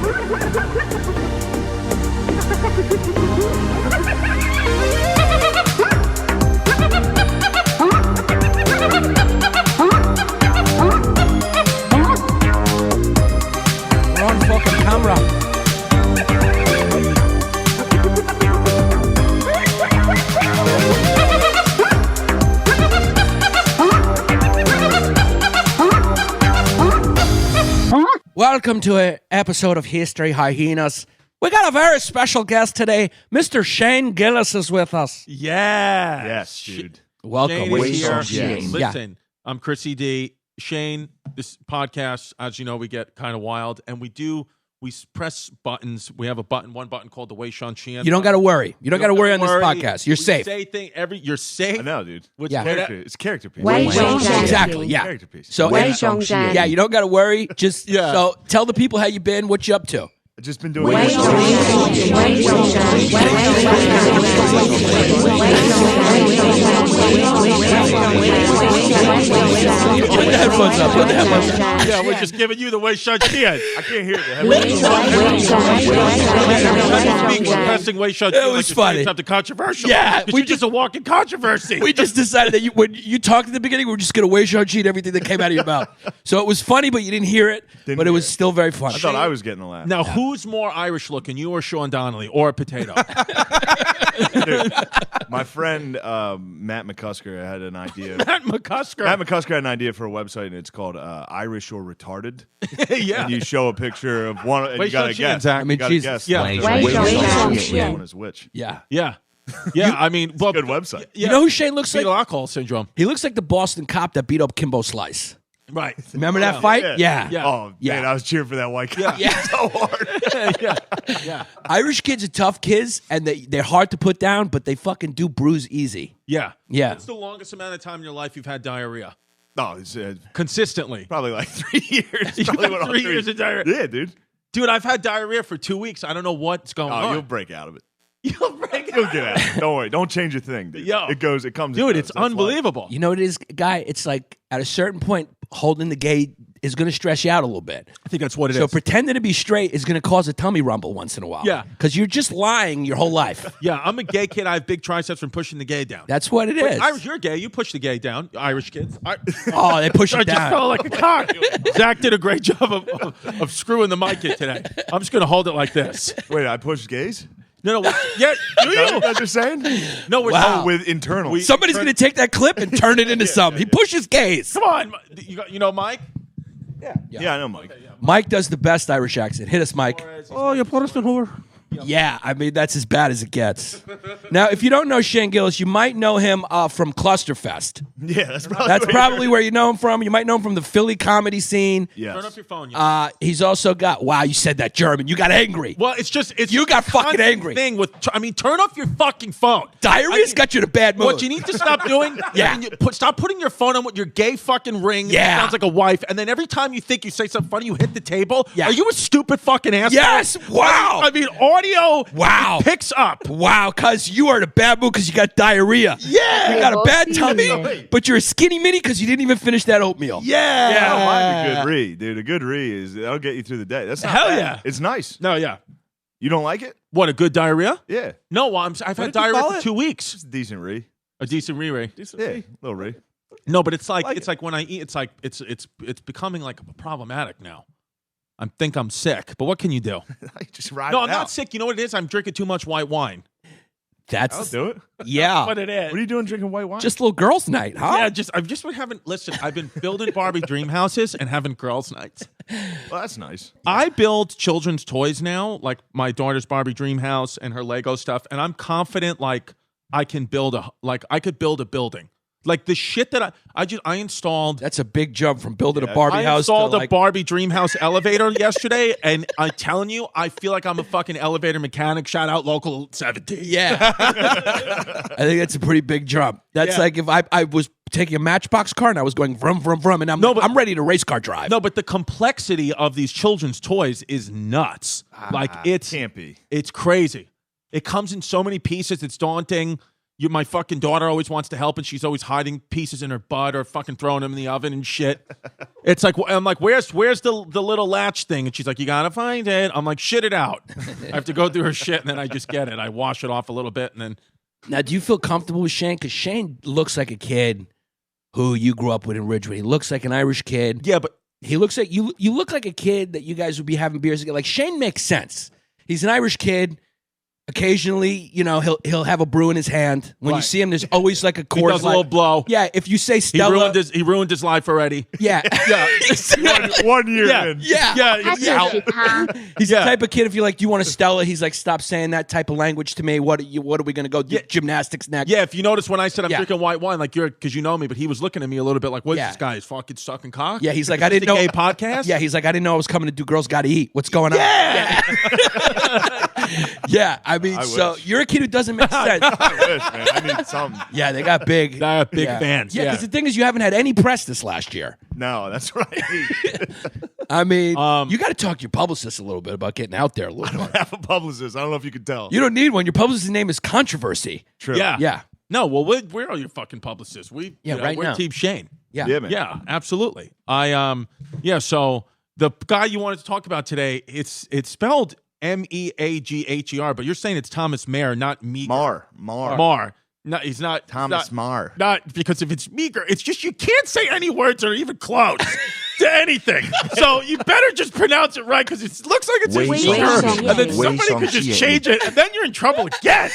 on fucking camera. Welcome to an episode of History Hyenas. We got a very special guest today. Mr. Shane Gillis is with us. Yeah. Yes, dude. Shane Welcome. is here. Shane. Listen, I'm Chrissy D. Shane, this podcast, as you know, we get kind of wild, and we press buttons. We have one button called the Wei Shan Qian. You don't got to worry. You don't got to worry on this podcast. You're safe. You're safe. I know, dude. Yeah. It's character piece. Exactly. Yeah. Character piece. So yeah, you don't got to worry. Just so tell the people how you been. What you up to? I've just been doing. Put the headphones up. Put the headphones up. Yeah, we're just giving you the Wei Shan Qian. I can't hear the We're pressing Wei Shan Qian. It was funny. Something controversial. Yeah, we just a walking controversy. We just decided that when you talked at the beginning, we're just going to Wei Shan Qian everything that came out of your mouth. So it was funny, but you didn't hear it. But it was still very funny. I thought I was getting the laugh. Now, who's more Irish looking, you or Sean Donnelly, or a potato? Dude, my friend Matt McCusker had an idea. Matt McCusker had an idea for a website, and it's called Irish or Retarded. Yeah. And you show a picture of one, and Wei you got to Shan Qian, guess. Zach. I mean, Jesus. Yeah. One is which. Yeah. Yeah. Yeah, I mean, well, Good website. Yeah. You know who Shane looks like? Fetal alcohol syndrome. He looks like the Boston cop that beat up Kimbo Slice. Right. Remember that fight? Yeah. Yeah. Oh, man, I was cheering for that white guy Yeah. so hard. Yeah. Irish kids are tough kids, and they're hard to put down, but they fucking do bruise easy. Yeah. Yeah. What's the longest amount of time in your life you've had diarrhea? No, it's Consistently. probably like 3 years. You've Probably had went on 3 years of diarrhea. Yeah, dude. Dude, I've had diarrhea for 2 weeks. I don't know what's going on. You'll break out of it. You'll break You'll get out. Don't worry. Don't change a thing, dude. Yo. It comes. It Dude, goes. it's That's life. unbelievable. You know what it is, guy? It's like at a certain point, holding the gay is going to stress you out a little bit. I think that's what it is. So pretending to be straight is going to cause a tummy rumble once in a while. Yeah. Because you're just lying your whole life. Yeah, I'm a gay kid. I have big triceps from pushing the gay down. That's what it Wait, is. Irish, you're gay. You push the gay down. Irish kids. Oh, they push I it just down. felt like a cock. Zach did a great job of screwing the mic in today. I'm just going to hold it like this. Wait, I pushed gays? No. Yeah, do Is that you? what you're saying? No, we're Wow. Oh, with internal. Somebody's going to take that clip and turn it into something. He pushes gays. Come on. You know Mike? Yeah, I know, Mike. Mike does the best Irish accent. Hit us, Mike. Oh, you Protestant whore. Yeah, I mean, that's as bad as it gets. Now, if you don't know Shane Gillis, you might know him from Clusterfest. Yeah, that's That's probably where you know him from. You might know him from the Philly comedy scene. Yes. Turn up your phone. He's also got, wow, you said that German. You got angry. Well, it's You got a fucking constant angry. Thing with, turn off your fucking phone. Diarrhea's got you in a bad mood. What you need to stop doing? Yeah. Stop putting your phone on with your gay fucking ring. Yeah. It sounds like a wife. And then every time you think you say something funny, you hit the table. Yeah. Are you a stupid fucking asshole? Yes. Wow. I mean, audio. Wow. It picks up. Wow, cuz you are in a bad mood because you got diarrhea. Yeah. You got a bad tummy, but you're a skinny mini because you didn't even finish that oatmeal. Yeah. I don't mind a good re, dude. A good re that'll get you through the day. That's not Hell bad. yeah. It's nice. No, yeah. You don't like it? What, a good diarrhea? Yeah. No, I've had did you diarrhea call for it? 2 weeks. It's a decent re. A decent re-ray. Yeah, little re. No, but it's like like it's like when I eat, it's like it's becoming like problematic now. I think I'm sick, but what can you do? Just ride No, it I'm out. not sick. You know what it is? I'm drinking too much white wine. I'll That's do it. yeah. What it is? What are you doing drinking white wine? Just little girls' night, huh? Yeah, I've just been having. Listen, I've been building Barbie dream houses and having girls' nights. Well, that's nice. I build children's toys now, like my daughter's Barbie dream house and her Lego stuff, and I'm confident like I can build I could build a building. Like the shit that I installed. That's a big jump from building a Barbie I house to installed a like, Barbie dream house elevator yesterday, and I'm telling you, I feel like I'm a fucking elevator mechanic. Shout out local 17. yeah. I think that's a pretty big jump. That's Yeah. like if I was taking a Matchbox car and I was going vroom, vroom, vroom, and I'm ready to race car drive. No, but the complexity of these children's toys is nuts. Like Can't be. it's crazy. It comes in so many pieces. It's daunting. My fucking daughter always wants to help, and she's always hiding pieces in her butt or fucking throwing them in the oven and shit. It's like, I'm like, where's the little latch thing? And she's like, you gotta find it. I'm like, shit it out. I have to go through her shit, and then I just get it. I wash it off a little bit, and then. Now, do you feel comfortable with Shane? Because Shane looks like a kid who you grew up with in Ridgeway. He looks like an Irish kid. Yeah, but he looks like you look like a kid that you guys would be having beers together. Like Shane makes sense. He's an Irish kid. Occasionally, he'll have a brew in his hand. When you see him, there's always like a Coors he does a little blow. Yeah, if you say Stella, he ruined his life already. Yeah, yeah. 1 year in. Yeah. He's the type of kid. If you're like, do you want a Stella? He's like, stop saying that type of language to me. What are we gonna go do gymnastics next? Yeah, if you notice when I said I'm drinking white wine, like because you know me, but he was looking at me a little bit like, what's this guy? Is fucking sucking cock? Yeah, he's like, I didn't know. Gay podcast? Yeah, he's like, I didn't know I was coming to do Girls Gotta Eat. What's going on? Yeah. Yeah, I mean, so you're a kid who doesn't make sense. I wish, man. I need something. Yeah, they got big. fans. Yeah, because the thing is, you haven't had any press this last year. No, that's right. I mean, you got to talk to your publicist a little bit about getting out there a little I don't have a publicist. I don't know if you could tell. You don't need one. Your publicist's name is Controversy. True. Yeah. No, well, where are your fucking publicists? right we're now. Team Shane. Yeah, man. Yeah, absolutely. So the guy you wanted to talk about today, it's spelled Meagher, but you're saying it's Thomas Meagher, not Meagher. Marr. No, he's not Thomas Marr. Not because if it's Meagher, it's just you can't say any words that are even close to anything. So you better just pronounce it right because it looks like it's a Meagher, and then somebody could just change it, and then you're in trouble again.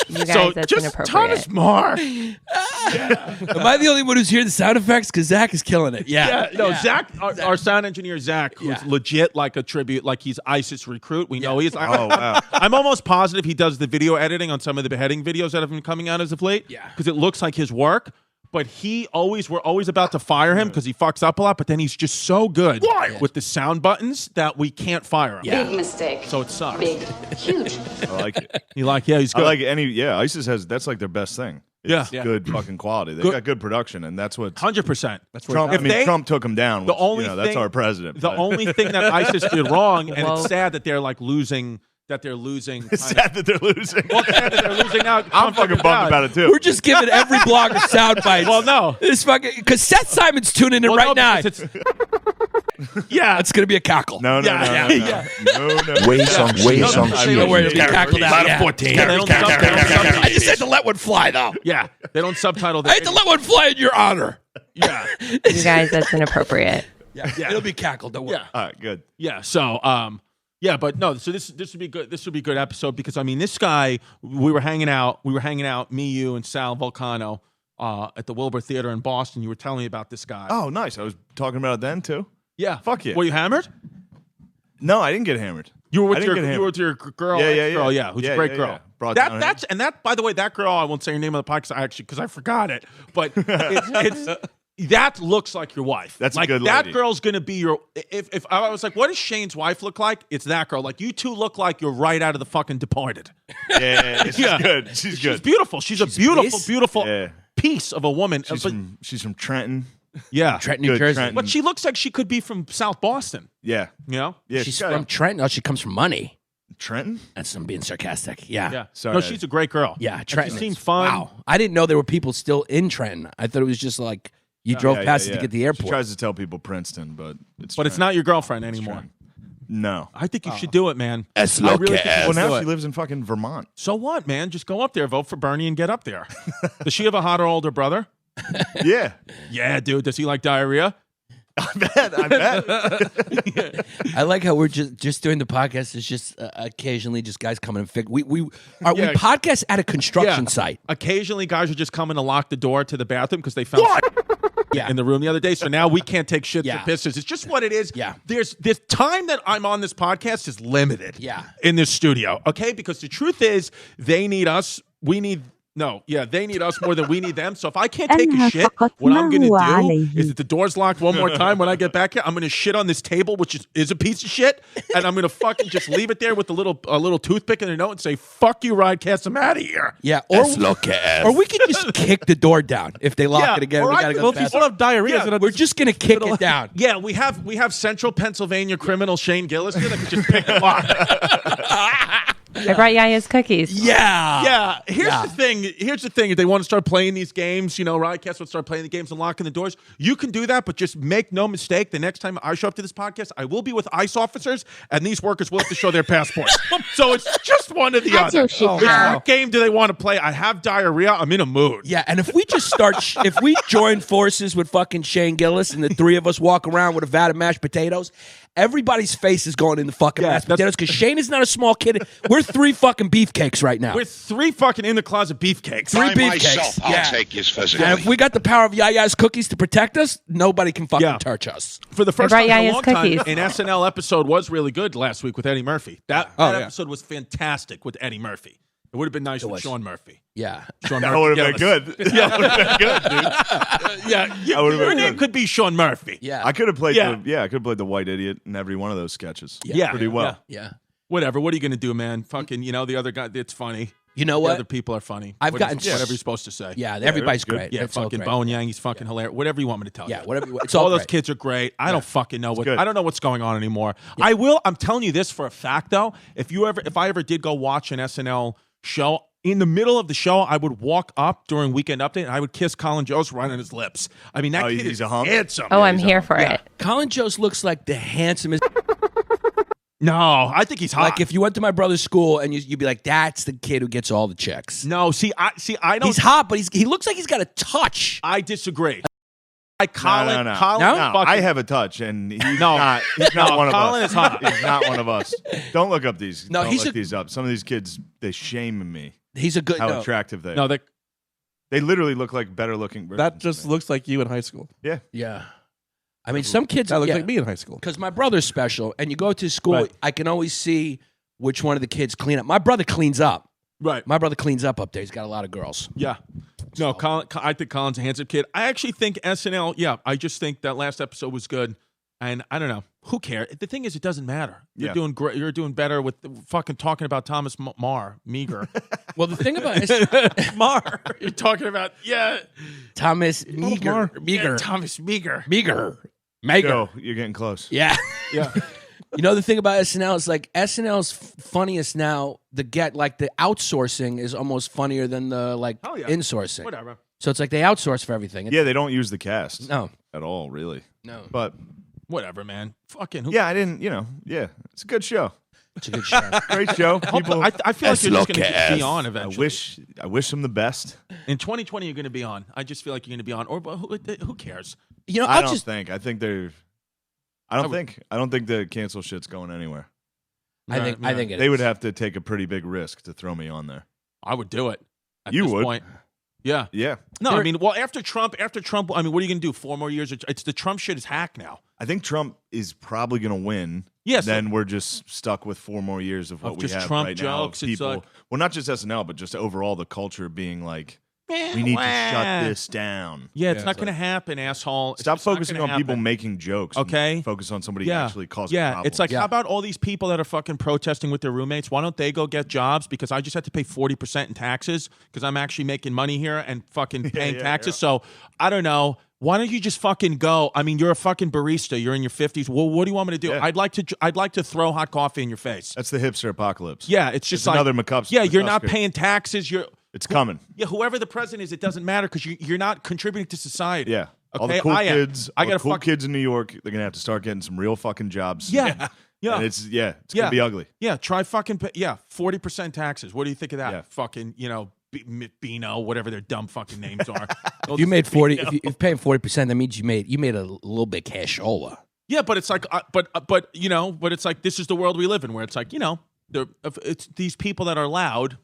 You guys, So that's just inappropriate. Thomas Marr. Am I the only one who's hearing the sound effects? Because Zach is killing it. Yeah. Zach, our sound engineer Zach, who's legit like a tribute, like he's ISIS recruit. We know he is. Oh, wow. I'm almost positive he does the video editing on some of the beheading videos that have been coming out as of late. Yeah. Because it looks like his work. But we're always about to fire him because he fucks up a lot. But then he's just so good with the sound buttons that we can't fire him. Yeah. Big mistake. So it sucks. Big. Huge. I like it. He's I good. like ISIS has, that's like their best thing. It's good fucking quality. They got good production, and that's what 100%. That's Trump. Trump took him down. The only that's our president. The only thing that ISIS did wrong, and it's sad that they're like losing. It's sad that they're losing. Well, sad that they're losing out. I'm fucking bummed about it too. We're just giving every blogger sound bites. Well, no. This fucking because Seth Simon's tuning in right now. Yeah, it's gonna be a cackle. No. Way some Don't worry, it'll be cackled out. Yeah. 14. I just had to let one fly though. Yeah, they don't subtitle. I had to let one fly in your honor. Yeah, You guys, that's inappropriate. Yeah, it'll be cackled. Don't worry. Yeah. All right, good. Yeah. So, but no. So this would be good. This would be a good episode because I mean, this guy. We were hanging out. Me, you, and Sal Volcano at the Wilbur Theater in Boston. You were telling me about this guy. Oh, nice. I was talking about it then too. Yeah. Fuck yeah. Were you hammered? No, I didn't get hammered. You were I with didn't your get hammered. girl. Yeah. Who's a great girl. Yeah. Brought down That by the way, that girl. I won't say her name on the podcast because I forgot it. But it's that looks like your wife. That's like a good that lady. girl's gonna be your. If I was like, what does Shane's wife look like? It's that girl. Like you two look like you're right out of the fucking Departed. Yeah. She's good. She's good. She's beautiful. She's a beautiful Yeah. piece of a woman. She's from Trenton. Yeah, Trenton, New Good, Jersey. Trenton. but she looks like she could be from South Boston. Yeah. You know? Yeah. She's from Trenton. Oh, she comes from money. Trenton. That's I'm being sarcastic. Yeah. Yeah. Sorry. No, she's a great girl. Yeah, And Trenton. She seemed fun. Wow. I didn't know there were people still in Trenton. I thought it was just like you drove past it to get to the airport. She tries to tell people Princeton, but it's But it's not your girlfriend anymore. Trenton. No. I think you should do it, man. As I really think you Well, should now do she it. lives in fucking Vermont. So what, man? Just go up there, vote for Bernie, and get up there. Does she have a hotter older brother? Yeah. Yeah, dude. Does he like diarrhea? I bet. I like how we're just doing the podcast. It's just occasionally just guys coming and fix. We podcast at a construction site. Occasionally, guys are just coming to lock the door to the bathroom because they found in the room the other day. So now we can't take shits or pisses. It's just what it is. Yeah. There's this time that I'm on this podcast is limited. Yeah. In this studio, okay? Because the truth is, they need us. They need us more than we need them. So if I can't take a shit, what I'm going to do is if the door's locked one more time when I get back here, I'm going to shit on this table, which is a piece of shit, and I'm going to fucking just leave it there with a little toothpick and a note and say, "Fuck you, Riotcast, I'm out of here." Yeah, or we could just kick the door down if they lock it again. Or We I gotta could- go well, to if you the still bathroom. have diarrhea, Yeah, we're just gonna kick it down. Yeah, we have Central Pennsylvania criminal Shane Gillis here that could just pick the lock. I brought Yaya's cookies. Yeah. Here's the thing. Here's the thing. If they want to start playing these games, Riotcast would start playing the games and locking the doors. You can do that, but just make no mistake. The next time I show up to this podcast, I will be with ICE officers, and these workers will have to show their passports. So it's just one or the That's other. your shit. What game do they want to play? I have diarrhea. I'm in a mood. Yeah, and if we just start, if we join forces with fucking Shane Gillis and the three of us walk around with a vat of mashed potatoes, everybody's face is going in the fucking mashed potatoes because Shane is not a small kid. We're 3 fucking beefcakes right now. We're 3 fucking in the closet beefcakes. 3 I beefcakes. myself, I'll take his physically. And if we got the power of Yaya's cookies to protect us, nobody can fucking touch us. For the first brought time in a Yaya's long cookies. time, an SNL episode was really good last week with Eddie Murphy. That episode was fantastic with Eddie Murphy. It would have been nice with Sean Murphy. Yeah. Sean That Murphy would have been Gillis. good. That would have been good, dude. Your name could be Sean Murphy. Yeah. I could have played Yeah. I could have played the white idiot in every one of those sketches. Yeah. Pretty well. Yeah. Whatever. What are you going to do, man? Fucking, the other guy, it's funny. You know The what? other people are funny. I've gotten- whatever you're supposed to say. Yeah, everybody's good. great. Yeah, It's all fucking great. Bowen Yang, he's fucking hilarious. Whatever you want me to tell you. Yeah, whatever. It's all those great. kids are great. I don't fucking know good. I don't know what's going on anymore. I'm telling you this for a fact though. If I ever did go watch an SNL show, in the middle of the show, I would walk up during Weekend Update and I would kiss Colin Jost right on his lips. I mean, that kid he's is a hunk? handsome. Oh, I'm here for it. Colin Jost looks like the handsomest. No, I think he's hot. Like if you went to my brother's school and you'd be like, that's the kid who gets all the chicks. No, I don't. He's hot, but he looks like he's got a touch. I disagree. Colin, No. Colin, No? fucking- I have a touch, and he's No. not. He's not No, one of Colin us. is hot. He's not one of us. Don't look up these. No, Don't he's look a- these up. Some of these kids, they shame me. He's a good. How no. attractive they are. No, They literally look like better looking. That versions just of me. looks like you in high school. Yeah. Yeah. I mean, some kids. That looks yeah, like me in high school. because my brother's special, and you go to school, Right. I can always see which one of the kids clean up. My brother cleans up. right. My brother cleans up there. He's got a lot of girls. Yeah. No, I think Colin's a handsome kid. I actually think SNL, I just think that last episode was good. And I don't know. Who cares? The thing is, it doesn't matter. You're Yeah. doing great. You're doing better with fucking talking about Thomas Meagher. Well, the thing about it, Marr. You're talking about, Thomas Meagher. Meagher. Thomas Meagher. Meagher. Meagher. Yo, you're getting close. Yeah. Yeah. You know, the thing about SNL is like SNL's funniest now, the outsourcing is almost funnier than the Oh, yeah. insourcing. Whatever. So it's like they outsource for everything. Yeah, they don't use the cast No. at all, really. No. But Whatever, man. Fucking who? yeah, I didn't. Yeah, it's a good show. It's a good show. Great show. People, I feel like you're just going to be on I eventually. wish them the best. In 2020, you're going to be on. I just feel like you're going to be on. Or who cares? You know, I I'll don't just think. I think they're. I don't think the cancel shit's going anywhere. I think it They is. would have to take a pretty big risk to throw me on there. I would do it. At You this would. Point. Yeah. Yeah, No, I mean, well, after Trump, I mean, what are you going to do? 4 more years? It's the Trump shit is hack now. I think Trump is probably going to win. Yes. Then we're just stuck with 4 more years of what Of we just have Trump right now. Of jokes, it's people, like- well, not just SNL, but just overall the culture being like, we need to shut this down. Yeah, it's not going to happen, asshole. It's Stop just not focusing gonna on people happen. making jokes. and Okay. focus on somebody Yeah. actually causing Yeah, problems. it's like, how about all these people that are fucking protesting with their roommates? Why don't they go get jobs? Because I just had to pay 40% in taxes because I'm actually making money here and fucking paying taxes. So I don't know. Why don't you just fucking go? I mean, you're a fucking barista. You're in your 50s. Well, what do you want me to do? Yeah. I'd like to throw hot coffee in your face. That's the hipster apocalypse. Yeah, it's just It's like another McCusker. Yeah, you're not McCusker. paying taxes. It's coming. Yeah, whoever the president is, it doesn't matter because you're not contributing to society. Yeah. All Okay, the cool I am. kids, I all gotta the cool fuck- kids in New York, they're gonna have to start getting some real fucking jobs. Yeah. Yeah. And it's Yeah. gonna be ugly. Yeah, try fucking 40% taxes. What do you think of that? Yeah. Fucking, Bino, whatever their dumb fucking names are. if you made 40, if you're paying 40%, that means you made a little bit cashola. Yeah, but it's like, but it's like this is the world we live in, where it's like, it's these people that are loud.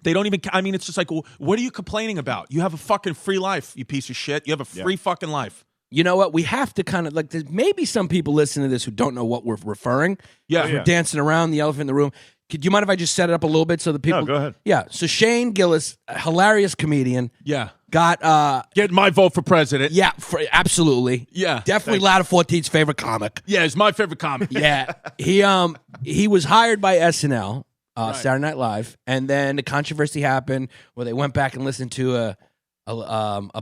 They don't even. I mean, it's just like, what are you complaining about? You have a fucking free life, you piece of shit. You have a free fucking life. You know what? We have to kind of like. There's maybe some people listening to this who don't know what we're referring. Yeah. We're dancing around the elephant in the room. Do you mind if I just set it up a little bit so the people? No, go ahead. Yeah. So Shane Gillis, a hilarious comedian, Yeah. got Get my vote for president. yeah, absolutely. Yeah. Definitely Louder 14's favorite comic. Yeah, it's my favorite comic. Yeah. He was hired by SNL, Saturday Night Live, and then the controversy happened where they went back and listened to a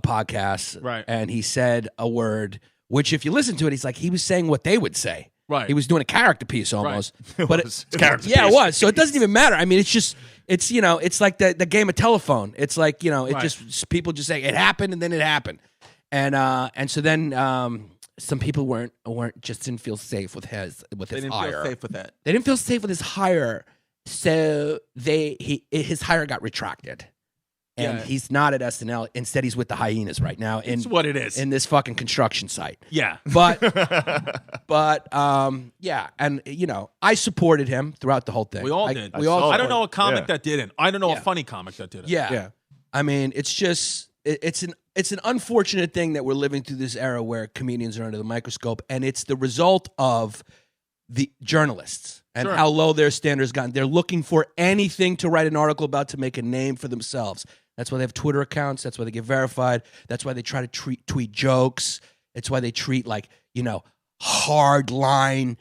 podcast, Right. And he said a word which, if you listen to it, he's like he was saying what they would say. Right. He was doing a character piece almost. It But was. yeah, it was. So it doesn't even matter. I mean, it's it's like the game of telephone. It's like, just people just say it happened and then it happened. And so then some people didn't feel safe with his hire. They didn't feel safe with that. They didn't feel safe with his hire. So his hire got retracted. And he's not at SNL. Instead, he's with the Hyenas right now. It's what it is. In this fucking construction site. Yeah. But and I supported him throughout the whole thing. We all did. We all. I don't know a comic that didn't. I don't know a funny comic that didn't. Yeah. I mean, it's just it's an unfortunate thing that we're living through this era where comedians are under the microscope, and it's the result of the journalists and how low their standards gotten. They're looking for anything to write an article about to make a name for themselves. That's why they have Twitter accounts. That's why they get verified. That's why they try to tweet jokes. It's why they treat hard line,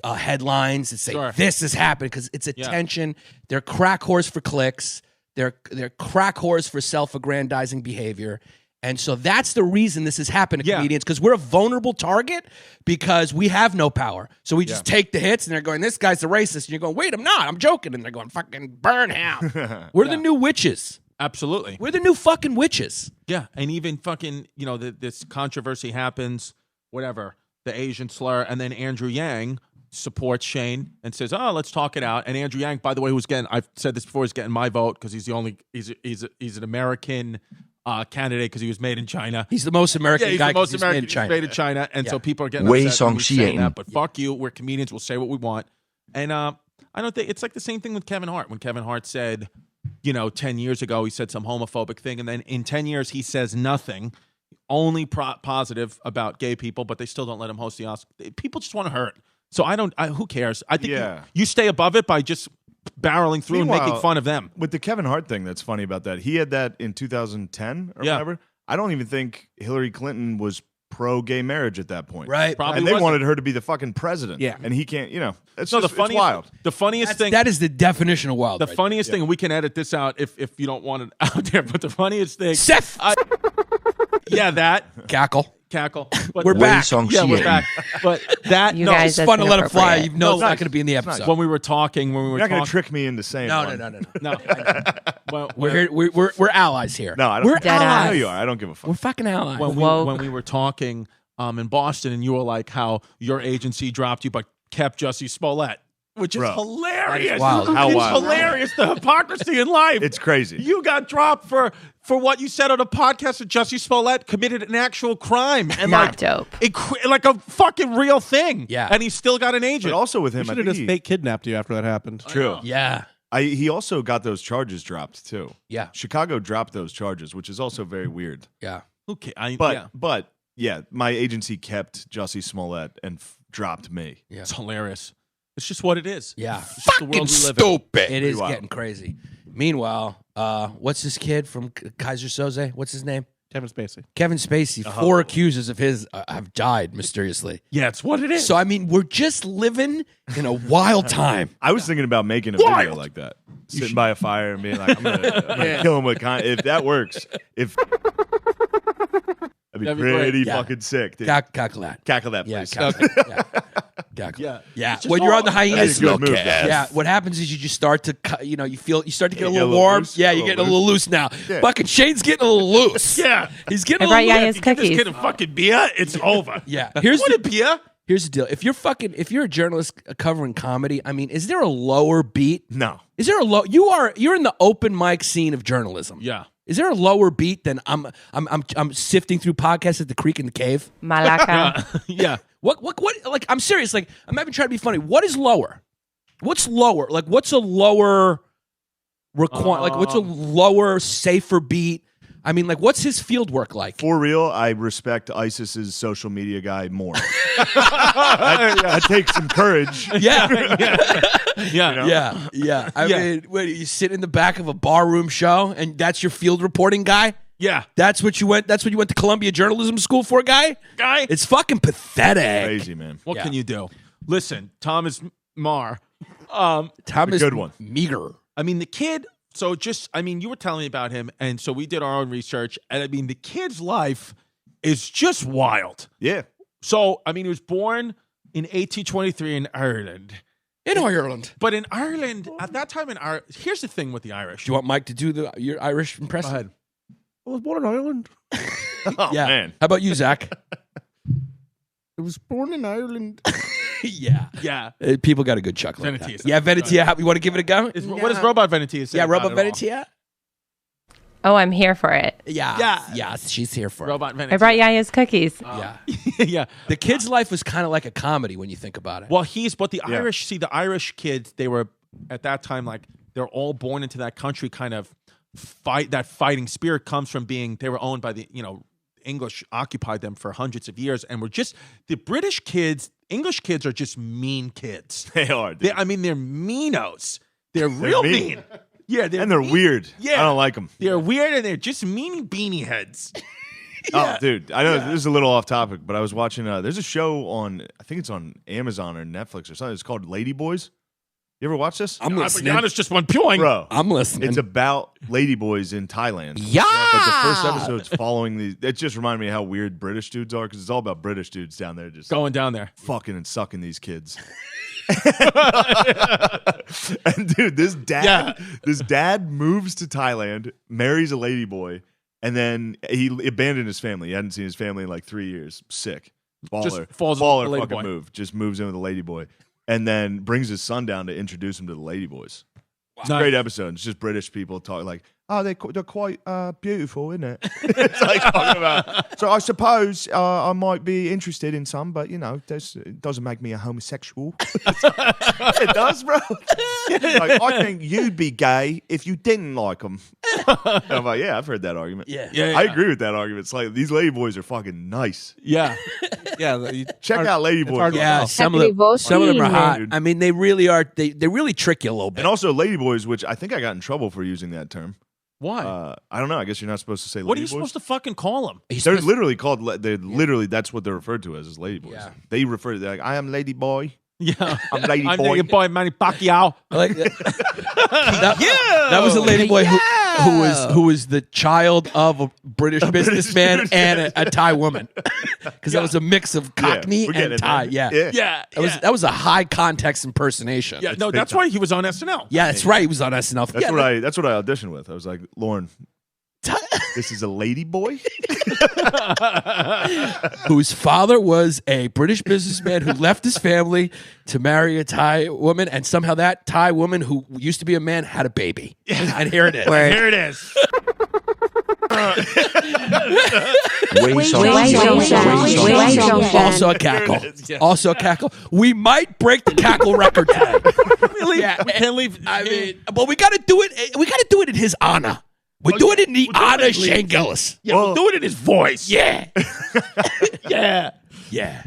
headlines and say this has happened because it's attention. They're crack whores for clicks. They're crack whores for self-aggrandizing behavior. And so that's the reason this has happened to comedians, because we're a vulnerable target because we have no power. So we just take the hits, and they're going, this guy's a racist. And you're going, wait, I'm not. I'm joking. And they're going, fucking burn him. We're the new witches. Absolutely. We're the new fucking witches. Yeah, and even fucking, this controversy happens, whatever, the Asian slur, and then Andrew Yang supports Shane and says, oh, let's talk it out. And Andrew Yang, by the way, I've said this before, he's getting my vote because he's he's an American candidate because he was made in China. He's the most American guy because he's made in China. Made in China, and so people are getting Wei upset Song when he's saying Xian. that. But fuck you, we're comedians, we'll say what we want. And I don't think it's like the same thing with Kevin Hart. When Kevin Hart said, 10 years ago, he said some homophobic thing, and then in 10 years, he says nothing, only positive about gay people, but they still don't let him host the Oscar. People just want to hurt. So who cares? I think you stay above it by just barreling through and making fun of them. With the Kevin Hart thing, that's funny about that. He had that in 2010 or whatever. I don't even think Hillary Clinton was pro-gay marriage at that point. Right. Probably And they wasn't. wanted her to be the fucking president. Yeah. And he can't, it's No, just, it's wild. The funniest thing. That is the definition of wild. The funniest thing, and we can edit this out if you don't want it out there, but the funniest thing. Seth! That. Cackle. But We're back. Song Yeah, we're Xian. back. But that, You no, guys, It's that's fun to let it fly. inappropriate. You know No, it's not nice. going to be in the episode. when we were talking, You're not going to trick me into saying No. No. Well, We're here. We're allies here. No, I don't. We're Dead I allies. know you are. I don't give a fuck. We're fucking allies. when we were talking in Boston, and you were like how your agency dropped you, but kept Jussie Smollett, which is Bro. hilarious. That is wild. How It's wild. hilarious. The hypocrisy in life. It's crazy. You got dropped for what you said on a podcast that Jussie Smollett committed an actual crime and Not dope. like a fucking real thing. Yeah. And he's still got an But agent. also with him, Should I have think just fake kidnapped you after that happened. True. yeah. He also got those charges dropped too. Yeah. Chicago dropped those charges, which is also very weird. Yeah. Okay, But my agency kept Jussie Smollett and dropped me. Yeah. it's hilarious. It's just what it is. Yeah. It's just the world we live in. Stupid. It is wild. getting crazy. Meanwhile, what's this kid from Kaiser Soze? What's his name? Kevin Spacey. Kevin Spacey. 4 accusers of his have died mysteriously. Yeah, it's what it is. So, I mean, we're just living in a wild time. I was thinking about making a video like that, sitting by a fire and being like, "I'm gonna kill him with if that works." That'd be great. pretty Yeah. fucking sick. Dude. Cackle that. Cackle that, Yeah, please. cackle. Cackle. Yeah. Yeah. It's just When you're on the That's Hyenas, a good move, though. yeah, what happens is you just start to, you start to get a You little get a little warm. loose, Yeah, a you're little getting a little loose now. Yeah. Fucking Shane's getting a little loose. Yeah. He's getting I a brought little you loose. his Give this cookies. kid a fucking beer, it's over. Yeah. Here's a beer. Here's the deal. If you're a journalist covering comedy, I mean, is there a lower beat? No. Is there a low? You're in the open mic scene of journalism. Yeah. Is there a lower beat than I'm sifting through podcasts at the creek in the cave? Malaca. Yeah. What like I'm serious, like I'm not even trying to be funny. What is lower? What's lower? Like what's a lower like what's a lower safer beat? I mean, like what's his field work like? For real, I respect ISIS's social media guy more. that takes some courage. Yeah. Yeah. Yeah. I mean, wait, you sit in the back of a barroom show and that's your field reporting guy? Yeah. That's what you went to Columbia Journalism School for, guy? It's fucking pathetic. Crazy, man. What Yeah. can you do? Listen, Thomas Marr. Thomas good one. Meagher. I mean, the kid. So you were telling me about him, and so we did our own research, and I mean, the kid's life is just wild. Yeah. So, I mean, he was born in 1823 in Ireland. In Ireland. But in Ireland, at that time in Ireland, here's the thing with the Irish. Do you want Mike to do your Irish impression? Go ahead. I was born in Ireland. Oh, Yeah. man. How about you, Zach? I was born in Ireland. Yeah. Yeah. People got a good chuckle. at that. Venetia. Yeah, Venetia. You want to give it a go? What does Robot Venetia say? Yeah, about Robot it all? Venetia. Oh, I'm here for it. Yeah. Yes, she's here for it. Robot Venetia. I brought Yaya's cookies. Yeah. Yeah. The kid's life was kind of like a comedy when you think about it. Well, the Irish, the Irish kids, they were at that time like they're all born into that country kind of that fighting spirit comes from being they were owned by the, English occupied them for hundreds of years and were just the British kids, English kids are just mean kids. They are. They're meanos. They're real mean. Yeah, they're weird. Yeah. I don't like them. They're weird and they're just meanie beanie heads. Oh, dude. I know this is a little off topic, but I was watching, there's a show on, I think it's on Amazon or Netflix or something. It's called Ladyboys. You ever watch this? I'm listening. Giannis just went peeling. Bro, I'm listening. it's about ladyboys in Thailand. Yeah. But the first episode's following these. It just reminded me of how weird British dudes are because it's all about British dudes down there just Going down there. fucking and sucking these kids. And dude, this dad moves to Thailand, marries a ladyboy, and then he abandoned his family. He hadn't seen his family in like 3 years. Sick. Baller. Just falls in love with the fucking ladyboy. move. Just moves in with a ladyboy. And then brings his son down to introduce him to the ladyboys. It's a great episode. It's just British people talking like, oh, they're quite beautiful, isn't it? It's like talking about. So I suppose I might be interested in some, but it doesn't make me a homosexual. It does, bro. Like, I think you'd be gay if you didn't like them. I'm like, yeah, I've heard that argument. Yeah. I agree with that argument. It's like these ladyboys are fucking nice. Yeah. Yeah. Check out ladyboys. Yeah, some of them are hot. I mean, they really are. They really trick you a little bit. And also ladyboys, which I think I got in trouble for using that term. Why? I don't know. I guess you're not supposed to say ladyboys. What are you supposed to fucking call them? They're literally called. They're literally that's what they're referred to as ladyboys. Yeah. They refer to like I am lady boy. Yeah. I'm lady I'm boy. Lady Boy Manny Pacquiao. I like that. That was a ladyboy who was the child of a British businessman and a Thai woman, because that was a mix of Cockney we're getting and it, Thai. man. Yeah. Yeah. That was a high context impersonation. Yeah. No, that's why he was on SNL. Yeah, that's right. He was on SNL. That's what I auditioned with. I was like, Lauren, this is a lady boy. Whose father was a British businessman who left his family to marry a Thai woman, and somehow that Thai woman who used to be a man had a baby. And here it is. Here it is. Also a cackle. Also a cackle. We might break the cackle record today. Really? Yeah. We can't leave. I mean, but we got to do it. We got to do it in his honor. We're doing it in the honor of Shane Gillis. Yeah, we'll do it in his voice. Yeah. Yeah. Yeah.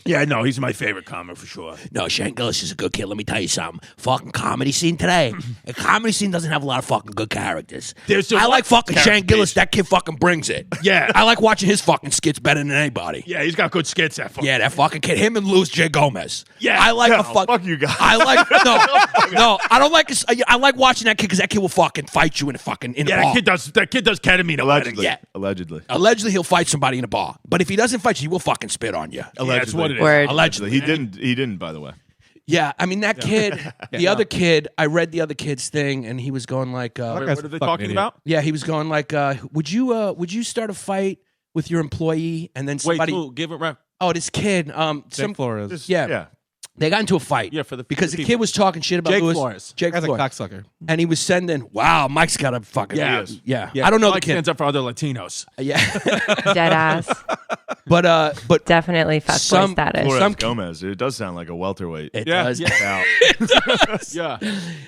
Yeah, no, he's my favorite comic for sure. No, Shane Gillis is a good kid. Let me tell you something. Fucking comedy scene today. A comedy scene doesn't have a lot of fucking good characters. I like fucking Shane Gillis. That kid fucking brings it. Yeah. I like watching his fucking skits better than anybody. Yeah, he's got good skits. That fucking kid. Him and Louis J. Gomez. Yeah. I like fuck you guys. I like no. I don't like. I like watching that kid because that kid will fucking fight you in a fucking in a bar. That kid does ketamine. Allegedly. Yeah. Allegedly, he'll fight somebody in a bar. But if he doesn't fight you, he will fucking spit on you. Yeah, that's what it is. Word. Allegedly. He didn't. By the way. Yeah, I mean that kid. The other kid. I read the other kid's thing, and he was going like, What are they talking about? yeah, he was going like, would you start a fight with your employee, and then somebody? Wait, give it rap. Oh, this kid. Jake Flores. Yeah. They got into a fight. Yeah, because the kid was talking shit about Jake Louis. Flores. Jake Guy's a Flores. cocksucker. And he was sending, wow, Mike's got a fucking Yeah. yeah. I don't know the Mike kid. stands up for other Latinos. Yeah, Dead ass. but Definitely fuckboy Some- status. Flores Some- Gomez. It does sound like a welterweight. it Yeah, does. yeah. Yeah.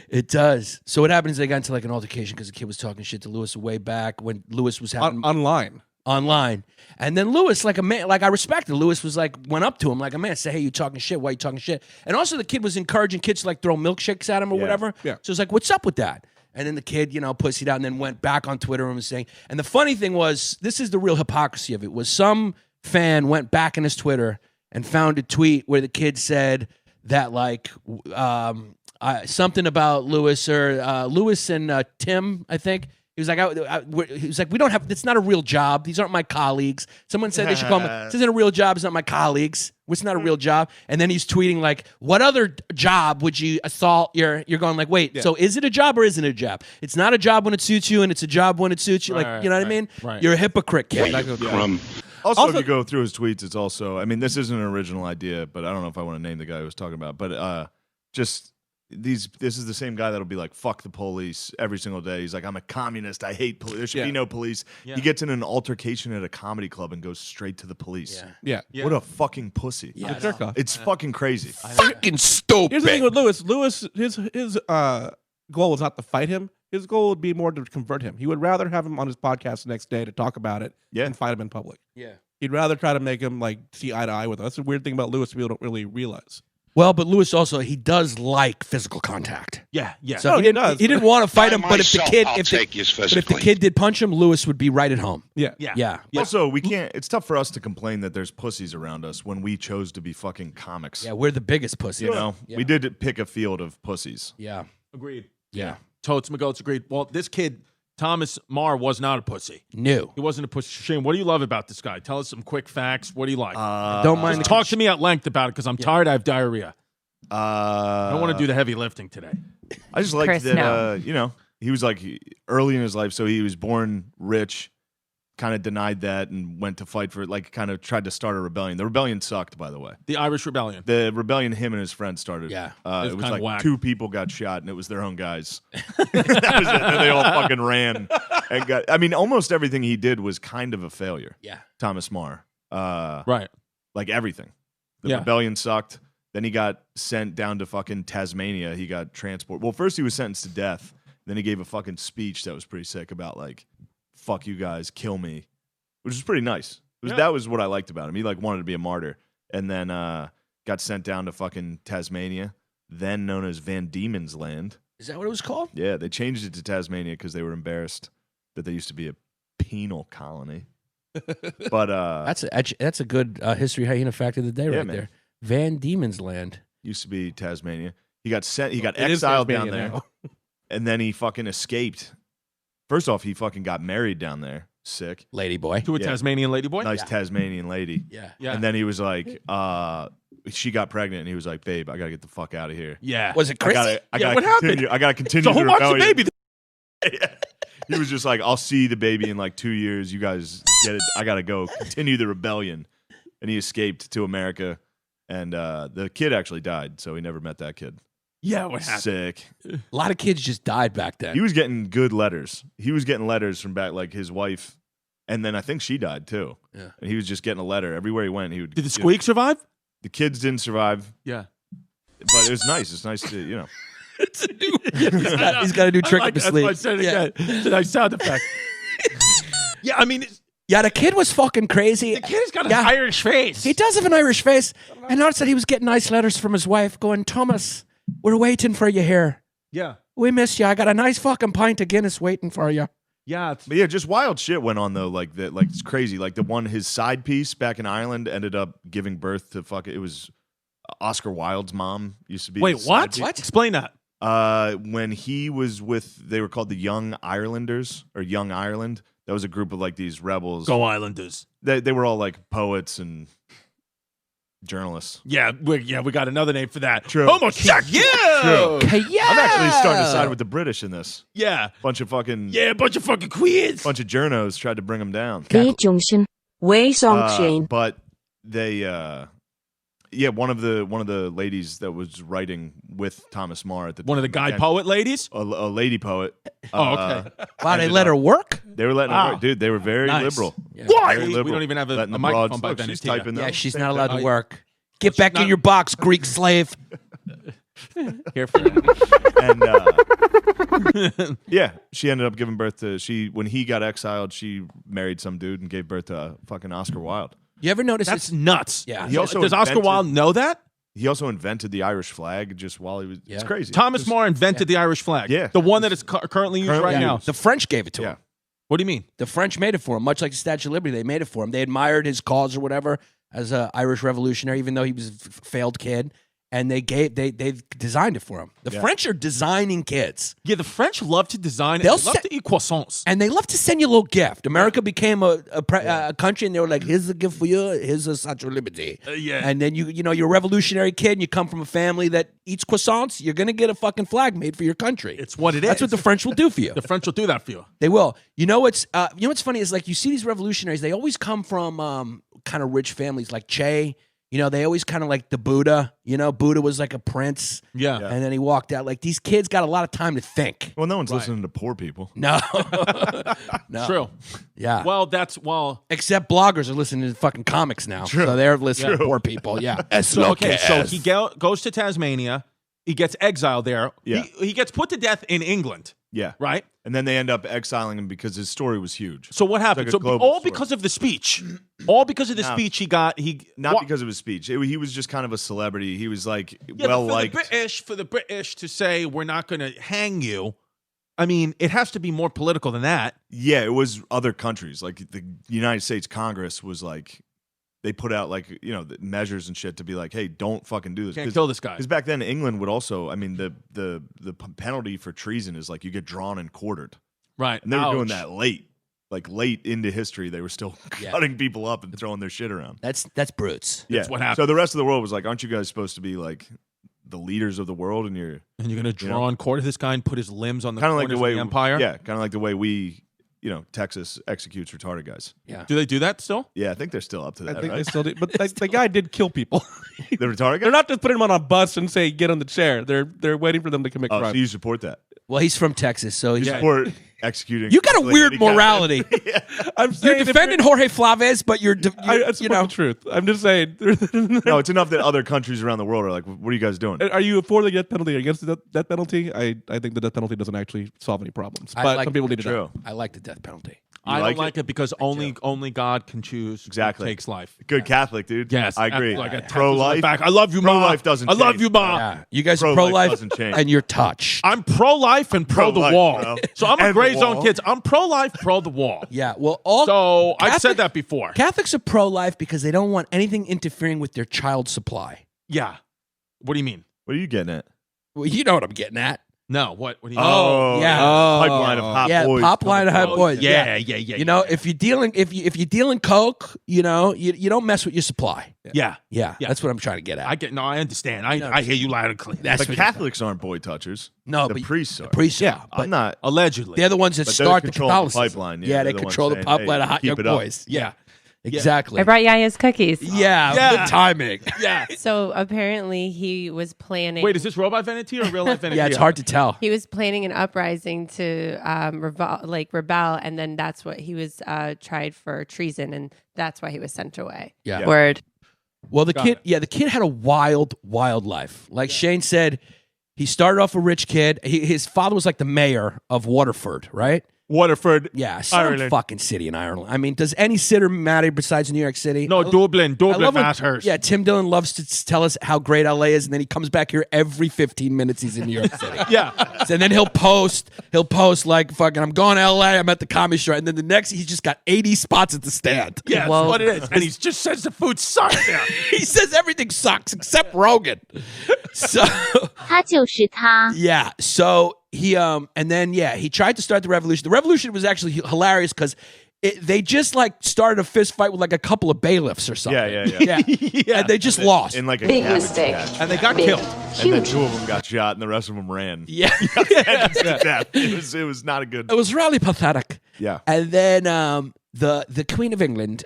It does. So what happened is they got into like an altercation because the kid was talking shit to Louis way back when Louis was having Online. online. And then Louis, like a man, like I respected, Louis was like, went up to him like a man, say, hey, you talking shit? Why you talking shit? And also the kid was encouraging kids to like throw milkshakes at him or whatever. Yeah. So it's like, what's up with that? And then the kid, pussied out and then went back on Twitter and was saying, and the funny thing was, this is the real hypocrisy of it, was some fan went back in his Twitter and found a tweet where the kid said that like something about Louis or Louis and Tim, I think, He was like, we don't have. It's not a real job. These aren't my colleagues. Someone said they should call me. This isn't a real job. It's not my colleagues. It's not a real job. And then he's tweeting like, what other job would you assault? You're going like, wait. So is it a job or isn't it a job? It's not a job when it suits you, and it's a job when it suits you. Like, you know what I mean? Right. You're a hypocrite, kid. Also, if you go through his tweets, it's also. I mean, this isn't an original idea, but I don't know if I want to name the guy who was talking about. But just. This is the same guy that'll be like, fuck the police every single day. He's like, I'm a communist. I hate police. There should be no police. Yeah. He gets in an altercation at a comedy club and goes straight to the police. Yeah. What a fucking pussy. Yeah, it's fucking crazy. Fucking stupid. Here's the thing with Lewis. Lewis, his goal was not to fight him. His goal would be more to convert him. He would rather have him on his podcast the next day to talk about it and fight him in public. Yeah. He'd rather try to make him like see eye to eye with us. That's the weird thing about Lewis people don't really realize. Well, but Lewis also, he does like physical contact. Yeah. So he didn't want to fight him, but if the kid did punch him, Lewis would be right at home. Yeah. Also, we can't. It's tough for us to complain that there's pussies around us when we chose to be fucking comics. Yeah, we're the biggest pussies. You know, we did pick a field of pussies. Yeah. Agreed. Yeah. Totes McGoats agreed. Well, this kid, Thomas Marr, was not a pussy. No. He wasn't a pussy. Shane, what do you love about this guy? Tell us some quick facts. What do you like? Don't mind. Talk to me at length about it because I'm tired. I have diarrhea. I don't want to do the heavy lifting today. I just liked that, he was like early in his life, so he was born rich, kind of denied that and went to fight for it, like kind of tried to start a rebellion. The rebellion sucked, by the way. The Irish Rebellion. The rebellion him and his friends started. Yeah. It was like whack. 2 people got shot, and it was their own guys. That was it. And they all fucking ran. And almost everything he did was kind of a failure. Yeah. Thomas Marr. Right. Like everything. The rebellion sucked. Then he got sent down to fucking Tasmania. He got transported. Well, first he was sentenced to death. Then he gave a fucking speech that was pretty sick about like, fuck you guys, kill me, which was pretty nice. That was what I liked about him. He like wanted to be a martyr. And then got sent down to fucking Tasmania, then known as Van Diemen's Land. Is that what it was called? Yeah, they changed it to Tasmania because they were embarrassed that they used to be a penal colony. But that's a good history hyena fact of the day right there. Van Diemen's Land used to be Tasmania. He got sent. He got exiled down there, and then he fucking escaped. First off, he fucking got married down there. Sick lady boy to a Tasmanian lady boy. Nice Tasmanian lady. Yeah. And then he was like, she got pregnant, and he was like, "Babe, I gotta get the fuck out of here." Yeah. Was it crazy? I gotta continue. I gotta continue. So who wants the baby? He was just like, "I'll see the baby in like 2 years. You guys get it. I gotta go continue the rebellion." And he escaped to America. And the kid actually died, so he never met that kid. Yeah, what happened? Sick. A lot of kids just died back then. He was getting good letters. He was getting letters from back, like his wife, and then I think she died too. Yeah. And he was just getting a letter everywhere he went. He would. Did the squeak survive? The kids didn't survive. Yeah, but it was nice. It's nice to It's a new. He's got a new trick up his sleeve. That's why I said it again. It's a nice sound effect. Yeah, I mean. Yeah, the kid was fucking crazy. The kid's got an Irish face. He does have an Irish face. I noticed that he was getting nice letters from his wife going, Thomas, we're waiting for you here. Yeah. We miss you. I got a nice fucking pint of Guinness waiting for you. Yeah. But yeah, just wild shit went on though. Like that, like it's crazy. Like the one, his side piece back in Ireland ended up giving birth to it was Oscar Wilde's mom used to be. Wait, what? Explain that. When he was they were called the Young Irelanders or Young Ireland. That was a group of like these rebels. Go Islanders. They were all like poets and journalists. Yeah, we got another name for that. True. Homosexual. True. Yeah. I'm actually starting to side with the British in this. Yeah. Bunch of fucking queers. Bunch of journos tried to bring them down. But they one of the ladies that was writing with Thomas Marr at the one of the guy poet ladies? A lady poet. Okay. Wow, they let her work? They were letting her work. Dude, they were very liberal. Yeah. Why? Very liberal. We don't even have a Letting the microphone broads- by look, then. she's typing them. Yeah, she's not allowed to work. Get back in your box, Greek slave. Here for it. And yeah, she ended up giving birth to when he got exiled, she married some dude and gave birth to fucking Oscar Wilde. You ever notice That's nuts. Yeah. He also Does Oscar Wilde know that? He also invented the Irish flag just while he was. Yeah. It's crazy. Thomas Marr invented the Irish flag. Yeah. The one that is currently used right now. The French gave it to him. What do you mean? The French made it for him, much like the Statue of Liberty. They made it for him. They admired his cause or whatever as an Irish revolutionary, even though he was a failed kid. and they designed it for him. The French are designing kids. Yeah, the French love to design. They'll They love to eat croissants. And they love to send you a little gift. America became a country, and they were like, "Here's a gift for you. Here's a Statue of Liberty." And then you're a revolutionary kid, and you come from a family that eats croissants. You're gonna get a fucking flag made for your country. It's what it is. That's what the French will do for you. The French will do that for you. They will. You know what's funny is like you see these revolutionaries. They always come from kind of rich families, like Che. You know, they always kind of like the Buddha. You know, Buddha was like a prince. Yeah. And then he walked out. Like, these kids got a lot of time to think. Well, no one's listening to poor people. No. No. True. Yeah. Well, Except bloggers are listening to fucking comics now. True. So they're listening to poor people. Yeah. so he goes to Tasmania. He gets exiled there. Yeah. He gets put to death in England. Yeah. Right? And then they end up exiling him because his story was huge. So what happened? It's like a global all story. because of the speech. All because of the speech he got. Not because of his speech. He was just kind of a celebrity. He was like liked. For the British to say we're not going to hang you. I mean, it has to be more political than that. Yeah, it was other countries. Like the United States Congress was like, they put out like, the measures and shit to be like, hey, don't fucking do this. Can't kill this guy. Because back then England would also, I mean, the penalty for treason is like you get drawn and quartered. Right. And they were doing that late into history. They were still Yeah. cutting people up and throwing their shit around. That's brutes. Yeah. That's what happened. So the rest of the world was like, aren't you guys supposed to be like the leaders of the world? And you're going to draw and quarter this guy and put his limbs on the kind of corners like the way of the empire? Yeah, kind of like the way we, Texas executes retarded guys. Yeah. Do they do that still? Yeah, I think they're still up to that, I think right? they still do. But the guy did kill people. The retarded guy? They're not just putting him on a bus and say, get on the chair. They're waiting for them to commit Oh, crime. so you support that? Well, he's from Texas, so You he's support executing? You got a physically weird handicapped morality. men? I'm saying You're defending Jorge Flaves, but you're I support the truth. I'm just saying. No, it's enough that other countries around the world are like, what are you guys doing? Are you for the death penalty or against the death penalty? I think the death penalty doesn't actually solve any problems. I But like some people need to know. True. I like the death penalty. I like don't like it because only God can choose Exactly. who takes life. Good Catholic, dude. Yes, I agree. like a Pro-life. back. I love you, Ma. Pro-life doesn't I love change. you, Ma. Yeah. You guys are Pro-life pro-life, doesn't change. and you're touched. I'm pro-life and pro the Pro-life, wall. bro. So I'm a And gray the zone wall. kids. I'm pro-life, pro the wall. Yeah, well, all So I've Catholic- said that before. Catholics are pro-life because they don't want anything interfering with their child supply. Yeah. What do you mean? What are you getting at? Well, you know what I'm getting at. No. What do you mean? yeah. Pipeline of hot boys. Pipeline of hot coming boys. from- yeah. You know, if you're dealing coke, you don't mess with your supply. Yeah. Yeah, that's what I'm trying to get at. I understand. I hear you loud and clear. That's But what- Catholics aren't boy touchers. No, the but priests are. priests, Yeah, but I'm not. Allegedly. they're the ones that But they're start the controlling the Catholicism. pipeline. Yeah, Yeah, they they're the ones control the saying, pipeline hey, of hot keep young it up. boys. Yeah, exactly. I brought Yaya's cookies. Yeah, Yeah. good timing. Yeah. So apparently he was planning. Wait, is this robot Venetia or real life Venetia? Yeah, it's hard to tell. He was planning an uprising to rebel, and then that's what he was tried for treason, and that's why he was sent away. Yeah. Word. Well, the kid had a wild life. Like Shane said, he started off a rich kid. His father was like the mayor of Waterford, right? Waterford. Yeah, some Ireland. fucking city in Ireland. I mean, does any city matter besides New York City? No, Dublin. I love when- Bathurst. Yeah, Tim Dillon loves to tell us how great LA is, and then he comes back here every 15 minutes. He's in New York City. Yeah. And then he'll post like fucking, I'm going to LA. I'm at the Comedy Store, and then the next he's just got 80 spots at the stand. Yeah, that's what it is. And he just says the food sucks there. He says everything sucks except Rogan. So 他就是他。 yeah, so he he tried to start the revolution. The revolution was actually hilarious because they just like started a fist fight with like a couple of bailiffs or something. Yeah. And they just lost. In like a Big cabbage mistake. patch. And they got killed. And then 2 of them got shot, and the rest of them ran. Yeah. To death. It was not a good. It was really pathetic. Yeah. And then the Queen of England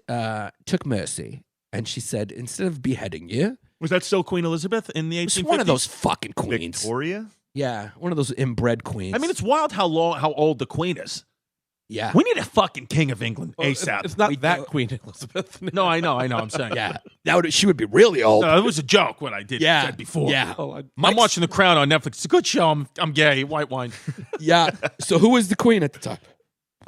took mercy, and she said, instead of beheading you, Was that still Queen Elizabeth in the 1850s? it's one of those fucking queens. Victoria? Yeah, one of those inbred queens. I mean, it's wild how old the Queen is. yeah. We need a fucking King of England Well, ASAP. It's not We that do. Queen Elizabeth. No, I know. I'm saying. Yeah, she would be really old. No, it was a joke what I did Yeah. said before. Yeah. Oh, I'm watching The Crown on Netflix. It's a good show. I'm gay. White wine. Yeah. So who was the queen at the time?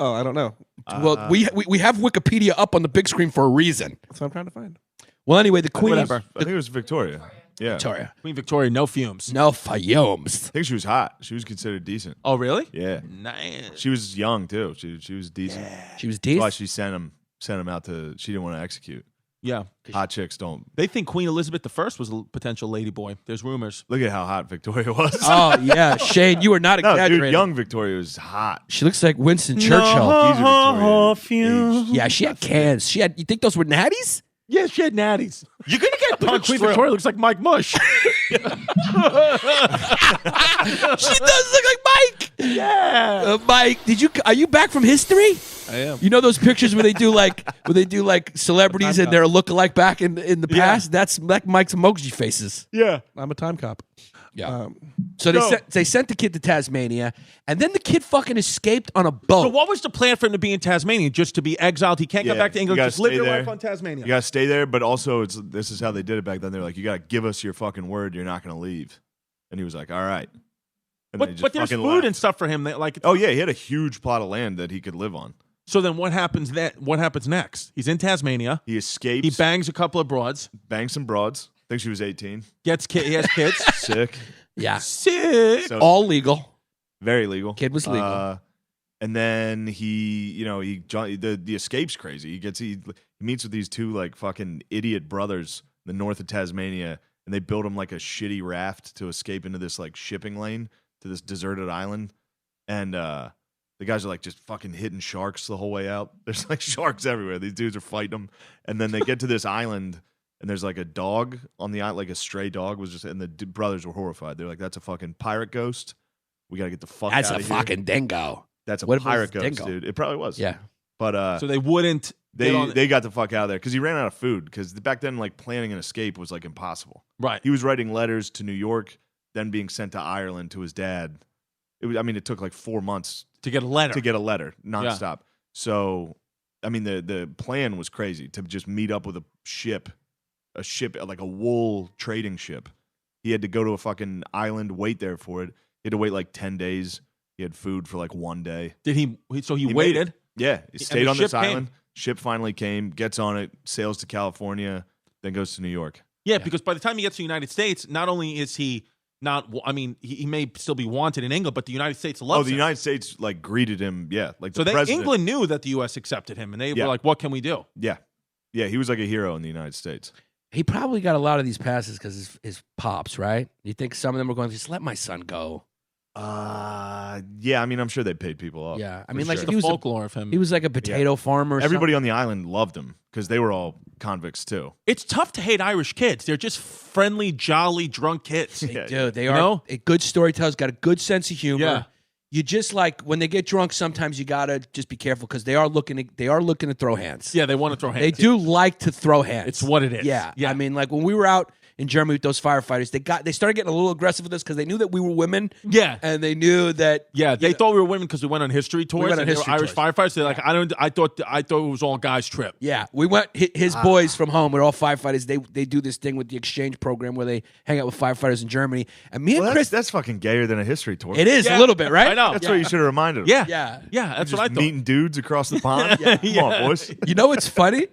I don't know. Well, we have Wikipedia up on the big screen for a reason. That's what I'm trying to find. Well, anyway, the queen. Whatever. I think it was Victoria. Yeah. Victoria. Queen Victoria, no fumes. No fayoums. I think she was hot. She was considered decent. Oh, really? Yeah. Nice. She was young too. She was decent. She was That's why decent. she sent him out to. She didn't want to execute. Yeah. Hot chicks don't. They think Queen Elizabeth I was a potential ladyboy. There's rumors. Look at how hot Victoria was. Oh, yeah. Shane, you are not no, exaggerating. dude, young Victoria was hot. She looks like Winston Churchill. Victoria. Yeah, she had cans. You think those were natties? Yeah, she had natties. You're going to get punched. Queen Victoria looks like Mike Mush. She does look like Mike. Yeah. Mike, are you back from history? I am. You know those pictures where they do like celebrities and they're lookalike back in the past? That's like Mike's emoji faces. Yeah. I'm a time cop. Yeah. So they sent the kid to Tasmania, and then the kid fucking escaped on a boat. So what was the plan for him to be in Tasmania? Just to be exiled? He can't go back to England. Just live your life on Tasmania. You got to stay there, but also this is how they did it back then. They're like, you got to give us your fucking word. You're not going to leave. And he was like, all right. And but there's food and stuff for him. Oh yeah, he had a huge plot of land that he could live on. So then what happens next? He's in Tasmania. He escapes. He bangs a couple of broads. Bangs some broads. I think she was 18. He has kids. Sick. Yeah. Sick. So, all legal. Very legal. Kid was legal. And then the escape's crazy. He meets with these two like fucking idiot brothers in the north of Tasmania, and they build him like a shitty raft to escape into this like shipping lane to this deserted island. And the guys are like just fucking hitting sharks the whole way out. There's like sharks everywhere. These dudes are fighting them. And then they get to this island, and there's like a dog on the island, like a stray dog and the brothers were horrified. They're like, that's a fucking pirate ghost. We got to get the fuck out of here. That's a fucking dingo. That's a what pirate ghost, dingo? dude. It probably was. Yeah. But so they wouldn't. They got the fuck out of there because he ran out of food. Because back then, like planning an escape was like impossible. Right. He was writing letters to New York, then being sent to Ireland to his dad. It took like 4 months to get a letter. Nonstop. Yeah. So, the plan was crazy to just meet up with a ship like a wool trading ship. He had to go to a fucking island, wait there for it. He had to wait like 10 days. He had food for like 1 day. Did he? So he waited. Yeah, he stayed on this island. Ship finally came, gets on it, sails to California, then goes to New York. Yeah, because by the time he gets to the United States, not only is he not, he may still be wanted in England, but the United States loves him. Oh, the United States like greeted him. Yeah, like so. England knew that the U.S. accepted him, and they were like, "What can we do?" Yeah, he was like a hero in the United States. He probably got a lot of these passes because his pops, right? You think some of them were going, just let my son go? Yeah, I'm sure they paid people off. Yeah, like the folklore of him. He was like a potato farmer. Everybody on the island loved him because they were all convicts too. It's tough to hate Irish kids. They're just friendly, jolly, drunk kids. They do. They are a good storytellers, got a good sense of humor. Yeah. You just like when they get drunk, sometimes you gotta just be careful because they are looking to throw hands. Yeah, they want to throw hands. They do like to throw hands. It's what it is. Yeah. Yeah. Like when we were out in Germany with those firefighters, they started getting a little aggressive with us because they knew that we were women. Yeah, and they knew that. Yeah, they thought we were women because we went on history tours. They were Irish firefighters. They're like, I thought it was all guys' trip. Yeah, we went. His boys from home were all firefighters. They do this thing with the exchange program where they hang out with firefighters in Germany. And me and Chris, that's fucking gayer than a history tour. It is a little bit, right? I know. That's what you should have reminded them. Yeah. That's what I thought. Meeting dudes across the pond. Come on, boys. You know what's funny?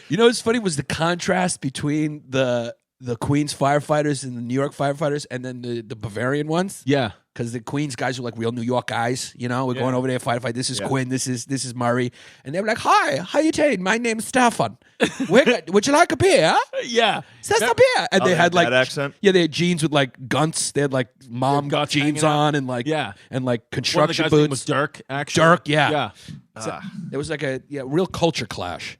You know what's funny was the contrast between the Queens firefighters and the New York firefighters and then the Bavarian ones. Yeah. Because the Queens guys were like real New York guys, we're going over there to fight. This is Quinn, this is Murray. And they were like, hi, how you doing? My name's Stefan. Would you like a beer? Yeah. Says a beer. And they had like that accent? Yeah, they had jeans with like gunts. They had like mom jeans on and like construction One of the guys' boots. name was Dirk, actually. Dirk, yeah. Yeah. So there was like a real culture clash.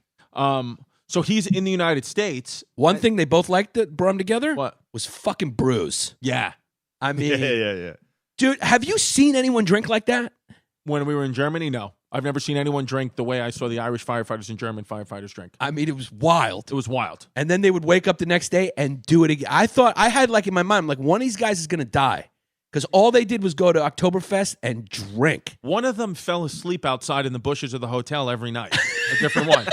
So he's in the United States. One thing they both liked that brought them together was fucking brews. Yeah. I mean, yeah. Dude, have you seen anyone drink like that? When we were in Germany, no. I've never seen anyone drink the way I saw the Irish firefighters and German firefighters drink. I mean, it was wild. It was wild. And then they would wake up the next day and do it again. I had like in my mind, like one of these guys is going to die. Because all they did was go to Oktoberfest and drink. One of them fell asleep outside in the bushes of the hotel every night. A different one.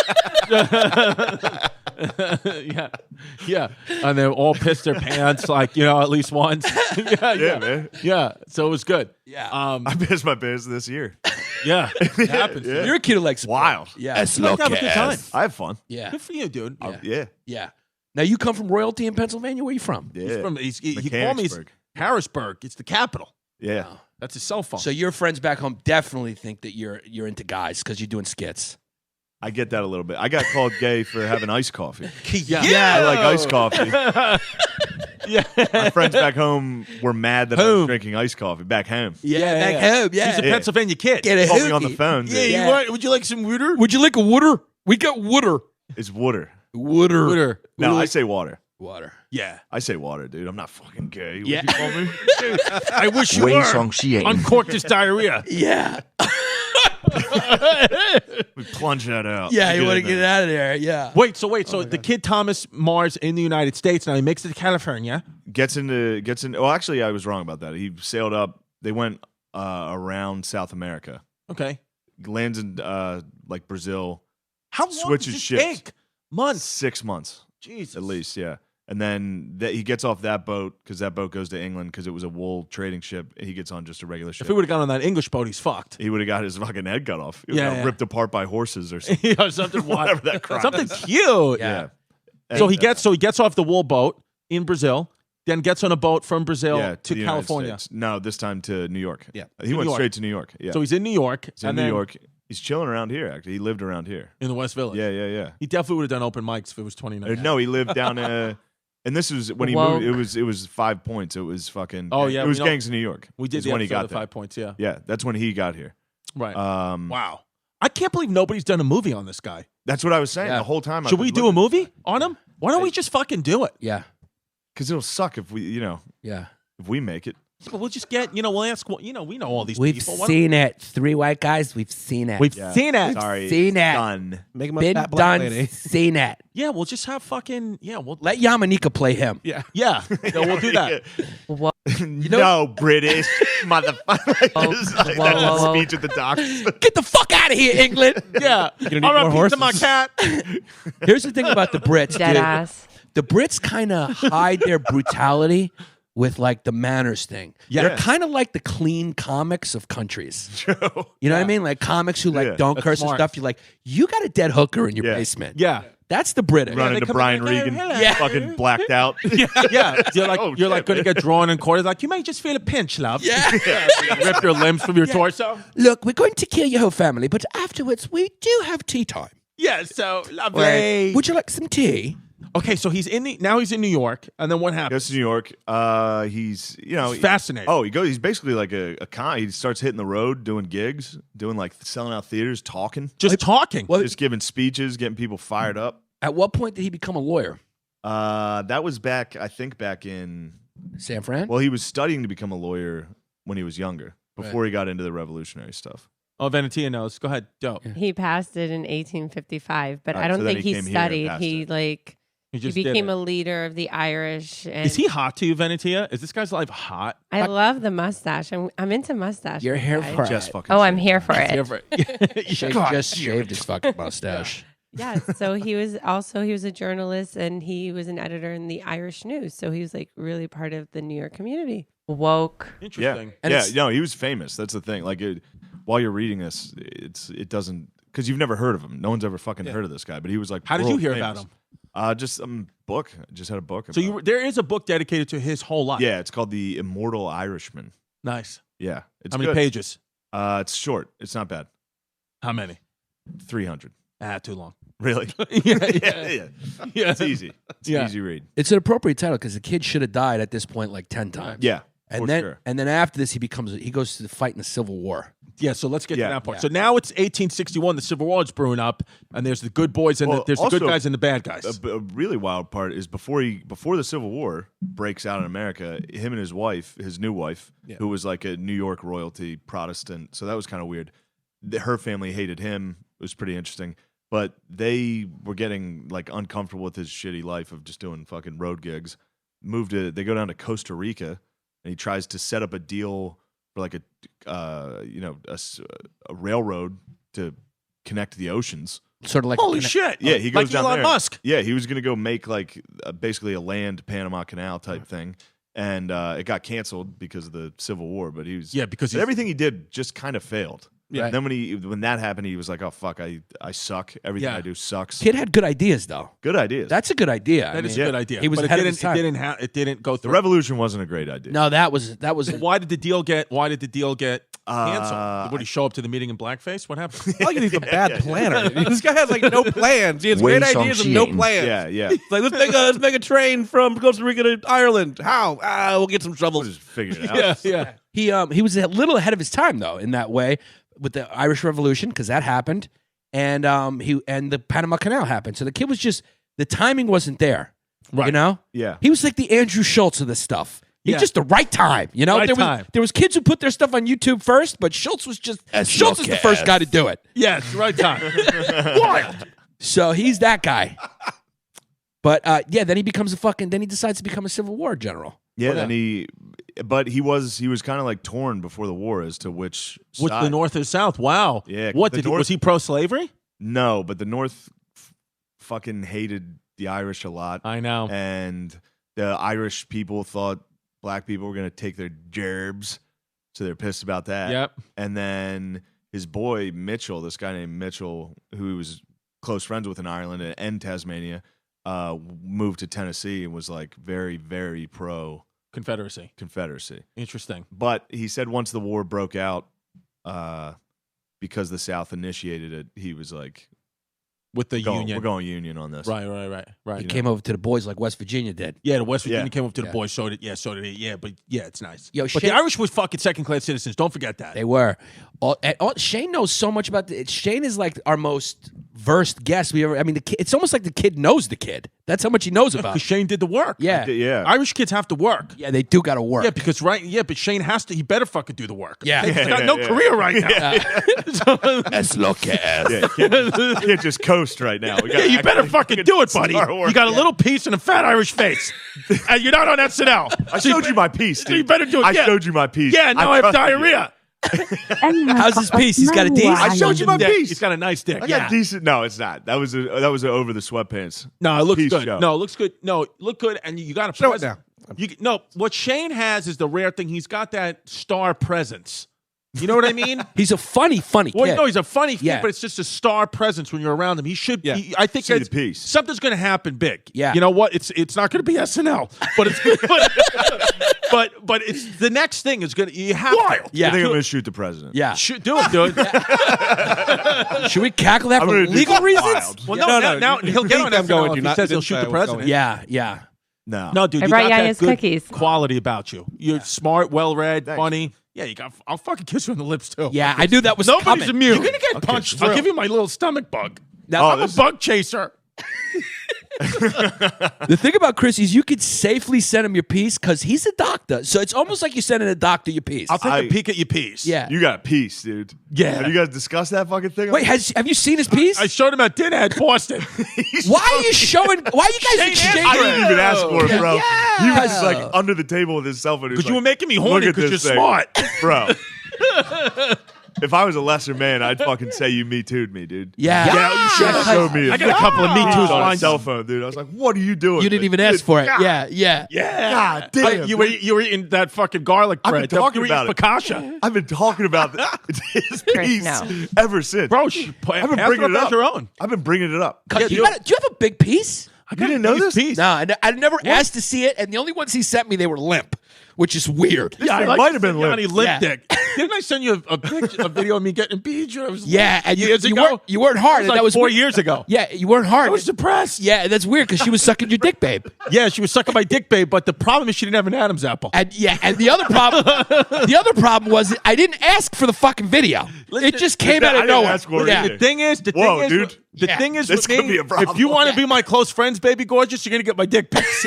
Yeah. And they all pissed their pants, like, at least once. Yeah, man. Yeah. So it was good. Yeah. I pissed my pants this year. Yeah. It happens. Yeah. You're a kid who likes wild. Yeah. It's like have a good time. I have fun. Yeah. Good for you, dude. Yeah. Now, you come from royalty in Pennsylvania? Where are you from? Yeah. He called me Harrisburg. It's the capital. Yeah. Oh. That's his cell phone. So your friends back home definitely think that you're into guys because you're doing skits. I get that a little bit. I got called gay for having iced coffee. Yeah. I like iced coffee. Yeah. My friends back home were mad that I was drinking iced coffee back home. Back home. Yeah. He's a Pennsylvania kid. Get a Called me on the hookie. phone. Yeah, Dude. would you like some water? Would you like a water? We got water. It's water. Water. No, I say water. Water. Yeah. I say water, dude. I'm not fucking gay. Yeah. What you call me? I wish you were. Uncork this diarrhea. Yeah. We plunge that out. Yeah, you Get want to in get it there. out of there. Yeah. Wait, so the kid Thomas Mars in the United States, now he makes it to California. Gets in. Well, actually, I was wrong about that. He sailed up. They went around South America. Okay. Lands in like Brazil. How long Switches does this ships. take? Months. 6 months. Jesus. At least, yeah. And then he gets off that boat because that boat goes to England because it was a wool trading ship. He gets on just a regular ship. If he would have gone on that English boat, he's fucked. He would have got his fucking head cut off. He would have got ripped apart by horses or something. Yeah, something Whatever that crap Something is. cute. Yeah. So And, he gets off the wool boat in Brazil, then gets on a boat from Brazil to the United California. States. No, this time to New York. Yeah. He To went New York. straight to New York. Yeah. So he's in New York. He's in New York. He's chilling around here, actually. He lived around here. In the West Village. Yeah. He definitely would have done open mics if it was 29. No, he lived down and this was when he Woke. moved. It was 5 points. It was fucking. Oh, yeah, It was we know- gangs in New York. We did is the when he episode got of there. 5 points, yeah. Yeah, that's when he got here. Right. Um, Wow. I can't believe nobody's done a movie on this guy. That's what I was saying Yeah. the whole time. Should we do a movie on him? Why don't we just fucking do it? Yeah. Because it'll suck if we, Yeah. if we make it. But we'll just get, we'll ask, we know all these We've people. Why don't- seen it. 3 white guys. We've seen it. We've Yeah. seen it. Sorry, seen it. done. Make him a Been fat black done. lady. Seen it. Yeah, we'll just have fucking, we'll Let Yamanika play him. Yeah. Yeah, no, we'll do that. No, British motherfucker. Like whoa, that's whoa, a whoa. speech at the docks. Get the fuck out of here, England. Yeah. gonna need more R.I.P. to my horses. cat. Here's the thing about the Brits, Dead dude. ass. The Brits kind of hide their brutality with like the manners thing. Yeah. They're kind of like the clean comics of countries. True. You know what I mean? Like comics who like Yeah. don't That's curse smart. and stuff. You're like, you got a dead hooker in your Yeah. basement. Yeah. That's the British. Run they into come Brian in there, Regan, hello. Yeah. fucking blacked out. Yeah. You're like, Oh, you're like shit, going to man. get drawn in court. Like, you may just feel a pinch, love. Yeah. Rip your limbs from your torso. Look, we're going to kill your whole family, but afterwards we do have tea time. Yeah, so lovely. Would you like some tea? Okay, so he's in New York, and then what happens? Goes to New York. He's It's fascinating. Oh, he's basically like a con. He starts hitting the road, doing gigs, doing like selling out theaters, talking, Just talking. Well, just giving speeches, getting people fired up. at what point did he become a lawyer? That was back in. San Fran? Well, he was studying to become a lawyer when he was younger, before he got into the revolutionary stuff. Oh, Venetia knows. Go ahead. Dope. He passed it in 1855, but Right, I don't so then think he he came here and studied. passed He it. He he just became did a it. leader of the Irish. And Is he hot to you, Venetia? Is this guy's life hot? I love the mustache. I'm into mustache. Your hair guys. for Just fucking. Oh, I'm here for it. just shaved his fucking mustache. Yeah. So he was a journalist and he was an editor in the Irish News. So he was like really part of the New York community. Woke. Yeah, Interesting. And yeah. it's- No, he was famous. That's the thing. Like, while you're reading this, it doesn't because you've never heard of him. No one's ever fucking heard of this guy. But he was like, How did you world hear famous. about him? Just some book. I just had a book. So about it. there is a book dedicated to his whole life. Yeah, it's called The Immortal Irishman. Nice. Yeah, it's How many good. pages? It's short. It's not bad. How many? 300. Too long. Really? Yeah. yeah. It's easy. It's Yeah. an easy read. It's an appropriate title because the kid should have died at this point like 10 times. Yeah. And for then sure. and then after this he goes to fight in the Civil War. Yeah, so let's get Yeah. to that part. So now it's 1861. The Civil War is brewing up, and there's the good boys and Well, there's the good also, guys and the bad guys. A really wild part is before the Civil War breaks out in America, him and his wife, his new wife, who was like a New York royalty Protestant, so that was kind of weird. Her family hated him. It was pretty interesting. But they were getting like uncomfortable with his shitty life of just doing fucking road gigs. They go down to Costa Rica, and he tries to set up a deal for like a railroad to connect the oceans. Sort of like Holy shit! Yeah, he goes like down Elon there. Musk. Yeah, he was going to go make like basically a land Panama Canal type thing, and it got canceled because of the Civil War. But he was Yeah, because but he's- everything he did just kind of failed. Yeah. And then when that happened, he was like, "Oh fuck, I suck. Everything Yeah. I do sucks." Kid had good ideas though. Good ideas. That's a good idea. That is mean, a good idea. He was but ahead it of his time. It didn't go the through. revolution wasn't a great idea. No, that was Why did the deal get Cancel. Would he show up to the meeting in blackface? What happened? I think he's a bad planner. This guy has like no plans. He has great ideas and no plans. Yeah. It's like let's make a train from Costa Rica to Ireland. How? We'll get some shovels. We'll just figure it out. Yeah. He was a little ahead of his time though in that way with the Irish Revolution because that happened, and the Panama Canal happened. So the kid was just the timing wasn't there. Right. You know? Yeah. He was like the Andrew Schultz of this stuff. It's just the right time, you know. There was kids who put their stuff on YouTube first, but Schultz was just Schultz is the first guy to do it. Yeah, it's the right time. Wild. So he's that guy. But then he becomes then he decides to become a Civil War general. Yeah, then he was kind of like torn before the war as to which the North or South. Wow. Yeah. Was he pro-slavery? No, but the North fucking hated the Irish a lot. I know. And the Irish people thought black people were going to take their gerbs, so they're pissed about that. Yep. And then his boy Mitchell, this guy named Mitchell, who he was close friends with in Ireland and Tasmania, moved to Tennessee and was like very, very pro Confederacy. Interesting. But he said once the war broke out, because the South initiated it, he was like, with the Union. We're going Union on this. Right. He came over to the boys like West Virginia did. Yeah, the West Virginia came over to the boys. So did he. Yeah, but it's nice. Yo, but the Irish was fucking second-class citizens. Don't forget that. They were. Shane knows so much about Shane is like our most versed guest we ever. I mean, it's almost like the kid knows the kid. That's how much he knows about. Because Shane did the work. Yeah. Irish kids have to work. Yeah, they do got to work. Yeah, because but Shane has to. He better fucking do the work. Yeah. He's got no career right now. Let's look at. Yeah, can't just coast right now. You better fucking do it, buddy. You got a little piece and a fat Irish face, and you're not on SNL. I showed you my piece, dude. You better do it. I showed you my piece. Yeah, now I have diarrhea. How's his piece? He's got a D. I showed you my piece. He's got a nice dick. I got decent. No, it's not. That was over the sweatpants. No, it looks Piece good. show. No, it looks good. No, look good, and you got to show it now. No, what Shane has is the rare thing. He's got that star presence. You know what I mean? He's a funny kid. Well, no, he's a funny kid, but it's just a star presence when you're around him. He should be. I think the piece. Something's going to happen big. Yeah. You know what? It's not going to be SNL, but it's but it's the next thing is going to. You have to. Yeah. I think I'm going to shoot the president. Yeah. Do it, dude. Should we cackle that for legal reasons? Well, no. Now he'll get on SNL if he says he'll shoot the president. Yeah. No, dude. I You brought got Yaya's that good cookies. quality about you. You're smart, well-read, funny. Yeah, I'll fucking kiss you on the lips too. Yeah, I knew that was Nobody's coming. immune. You're gonna get punched. I'll give you my little stomach bug. Now, I'm a bug chaser. The thing about Chris is you could safely send him your piece because he's a doctor. So it's almost like you're sending a doctor your piece. I'll take a peek at your piece. Yeah. You got a piece, dude. Yeah. Have you guys discussed that fucking thing? Wait, have you seen his piece? I showed him at dinner at Boston. Why are you showing? Why are you guys exchanging? I didn't even ask for it, bro. Yeah. He was just like under the table with his cell phone. Because you were making me horny because you're smart. Bro. If I was a lesser man, I'd fucking say you Me Too'd me, dude. Yeah. You should have showed me. I got a couple of Me Too's on on my cell phone, dude. I was like, "What are you doing?" You didn't even ask for it. Yeah. God damn. You were eating that fucking garlic bread. I've been talking about it. Focaccia. I've been talking about his piece ever since. Bro, I've been bringing it up. Your own. I've been bringing it up. Do you have a big piece? You didn't know this? Piece. No, I never asked to see it, and the only ones he sent me, they were limp, which is weird. Yeah, it might have been limp. Limp dick. Didn't I send you a picture, a video of me getting beach? Yeah, and years ago. You weren't hard. That was 4 years ago. Yeah, you weren't hard. I was depressed. Yeah, that's weird because she was sucking your dick, babe. Yeah, she was sucking my dick, babe. But the problem is she didn't have an Adam's apple. And the other problem was I didn't ask for the fucking video. It just came out of nowhere. The thing is, the thing is, this with could me, be a problem. if you want to be my close friends, baby gorgeous, you're gonna get my dick pics.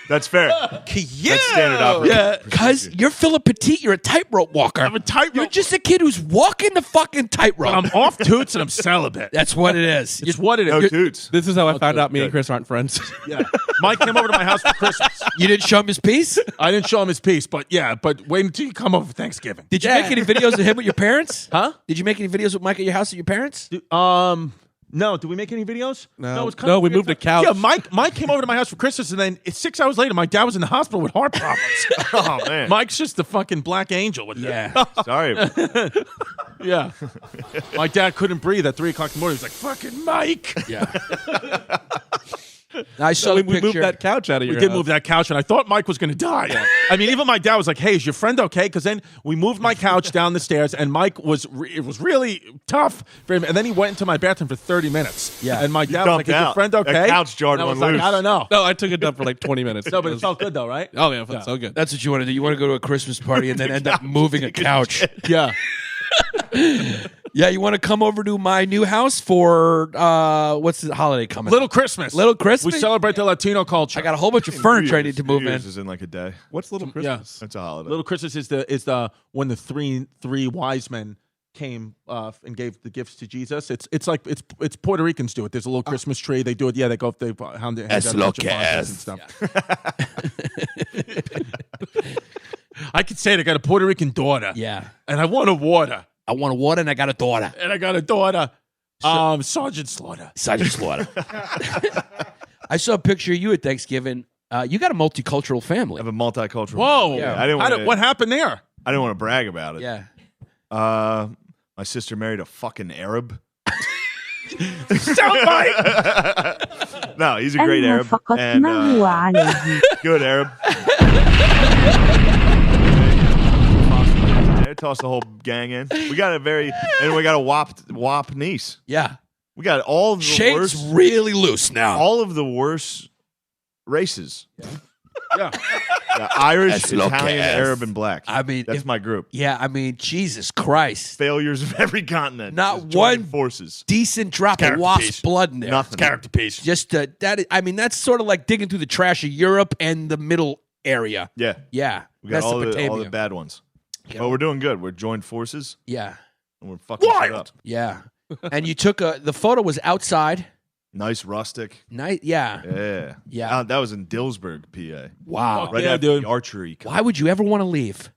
That's fair. Yeah, That's standard operating. Yeah, because you're Philip Petit. You're a tightrope walker. I'm a tightrope. You're just a kid who's walking the fucking tightrope. I'm off toots and I'm celibate. That's what it is. It's what it is. No toots. This is how I found out me and Chris aren't friends. Yeah. Mike came over to my house for Christmas. You didn't show him his piece? I didn't show him his piece, but wait until you come over for Thanksgiving. Did you make any videos of him with your parents? Huh? Did you make any videos with Mike at your house with your parents? No. Did we make any videos? No. It was We moved a couch. Yeah, Mike came over to my house for Christmas, and then 6 hours later, my dad was in the hospital with heart problems. Oh, man. Mike's just the fucking black angel with that. Sorry. Yeah. My dad couldn't breathe at 3 o'clock in the morning. He was like, fucking Mike. Yeah. I saw we the picture. moved that couch out of your We did house. move that couch, and I thought Mike was going to die. I mean, even my dad was like, "Hey, is your friend okay?" Because then we moved my couch down the stairs, and Mike it was really tough for him. And then he went into my bathroom for 30 minutes. Yeah. and my dad was like, "Is your friend okay?" That couch jarred And I was one like, loose. I don't know. No, I took it up for like 20 minutes. No, but it felt good though, right? Oh, yeah, it felt so good. That's what you want to do. You want to go to a Christmas party and then end up moving a couch. Yeah. Yeah, you want to come over to my new house for what's the holiday coming? Little Christmas. Little Christmas? We celebrate the Latino culture. I got a whole bunch of furniture I need to move New in. Year's is in like a day. What's Little Christmas? That's a holiday. Little Christmas is the when the three wise men came and gave the gifts to Jesus. It's like it's Puerto Ricans do it. There's a little Christmas tree. They do it. Yeah, they go up. They hand their hands out a bunch of boxes and stuff. I could say it. I got a Puerto Rican daughter. Yeah. And I want a water. I want a water and I got a daughter. And I got a daughter. Sergeant Slaughter. Sergeant Slaughter. I saw a picture of you at Thanksgiving. You got a multicultural family. I have a multicultural. Whoa. Yeah. I didn't want What happened there? I didn't want to brag about it. Yeah. My sister married a fucking Arab. Soundbite. No, he's a great Arab. And, good Arab. Toss the whole gang in. We got a wop niece. Yeah. We got all of the Shane's worst, really loose now. all of the worst races. Yeah. Irish, That's low Italian, class. Arab, and black. I mean, that's my group. Yeah, I mean, Jesus Christ. Failures of every continent. Not Just joining one forces. Decent drop of Character wasp piece. blood in there. Nothing. Character piece. Just I mean, that's sort of like digging through the trash of Europe and the middle area. Yeah, Yeah. we got all the Mesopotamia. bad ones. Yeah. But we're doing good. We're joined forces Yeah. and we're fucking shit up. Yeah. And you took the photo was outside. Nice rustic. Nice. Yeah. Yeah, Yeah. That was in Dillsburg, PA. Wow. Right Yeah, after dude. the archery. Why would you ever want to leave?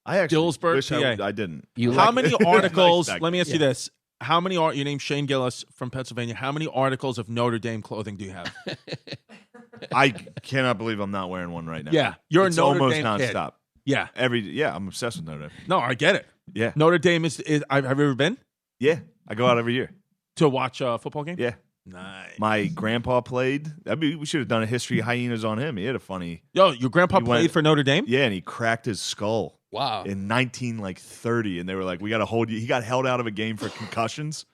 I actually Dillsburg, wish PA. I didn't. You How like many articles? Nice, Let me ask you this: How many your name Shane Gillis from Pennsylvania? How many articles of Notre Dame clothing do you have? I cannot believe I'm not wearing one right now. Yeah, you're it's a Notre almost Dame kid. nonstop. Yeah, I'm obsessed with Notre Dame. no, I get it. Yeah, Notre Dame is. Have you ever been yeah. I go out every year. to watch a football game? Yeah, Nice. my grandpa played. We should have done a history of Hyenas on him. He had a funny. Yo, your grandpa He played went- for Notre Dame? Yeah, and he cracked his skull Wow. in 1930, and they were like, "We got to hold you." He got held out of a game for concussions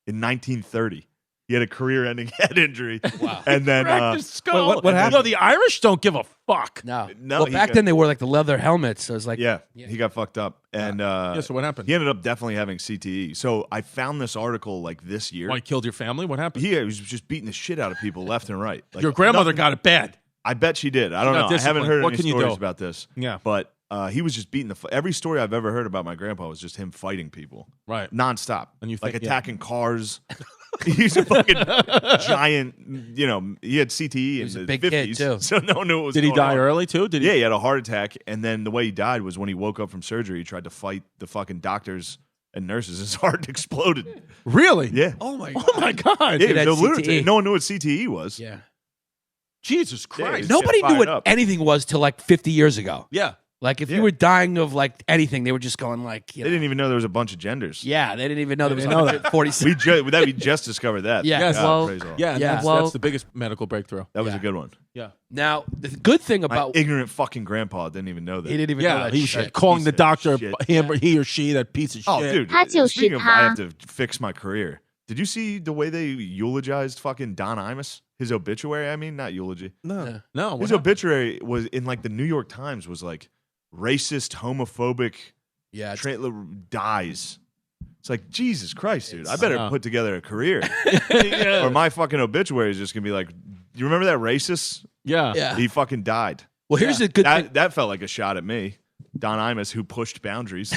in 1930. He had a career-ending head injury. Wow. And then Cracked his skull. what happened? Yo, the Irish don't give a fuck. No. No, Well, he back got- then they wore like the leather helmets. So it was like, yeah, he got fucked up, and Yeah, so what happened? he ended up definitely having CTE. So I found this article like this year. Why, he killed your family? What happened? He was just beating the shit out of people left and right. Like, Your grandmother nothing- got it bad. I bet she did. I don't got know. I haven't disciplined. heard What any can you stories do? about this. Yeah. But he was just beating every story I've ever heard about my grandpa was just him fighting people Right. nonstop. And you like think- yeah. attacking cars. He's a fucking giant. You know, he had CTE in was a the big kid, 50s, too. so no one knew what was Did he going die on. early too? Did he? Yeah, he had a heart attack, and then the way he died was when he woke up from surgery. He tried to fight the fucking doctors and nurses. His heart exploded. Really? Yeah. oh my Oh my God. Yeah, He he was had a lunatic. CTE. No one knew what CTE was. Yeah. Jesus Yeah, Christ. he's Nobody fired knew what up. anything was till like 50 years ago. Yeah. Like if Yeah. you were dying of like anything, they were just going like, you They know, didn't even know there was a bunch of genders. yeah, they didn't even know there was didn't know that. 146. We just discovered that. Yeah. Yes. God, Well, praise Allah. Yeah. and Yeah. That's Well- the biggest medical breakthrough. That was Yeah. a good one. Yeah. Now, the good thing My about ignorant fucking grandpa didn't even know that. he didn't even know Yeah. that He was shit. calling the Piece of doctor shit. he or she that piece of Oh, shit. dude. 他就是 Speaking of, 他 I have to fix my career. Did you see the way they eulogized fucking Don Imus? His obituary, I mean, not eulogy. No. No. what His happened? obituary was in like the New York Times was like racist, homophobic, Yeah, dies. It's like, Jesus Christ, dude. I better put together a career. Yeah. Or my fucking obituary is just going to be like, you remember that racist? Yeah. yeah. He fucking died. Well, here's the good thing. That felt like a shot at me. Don Imus, who pushed boundaries.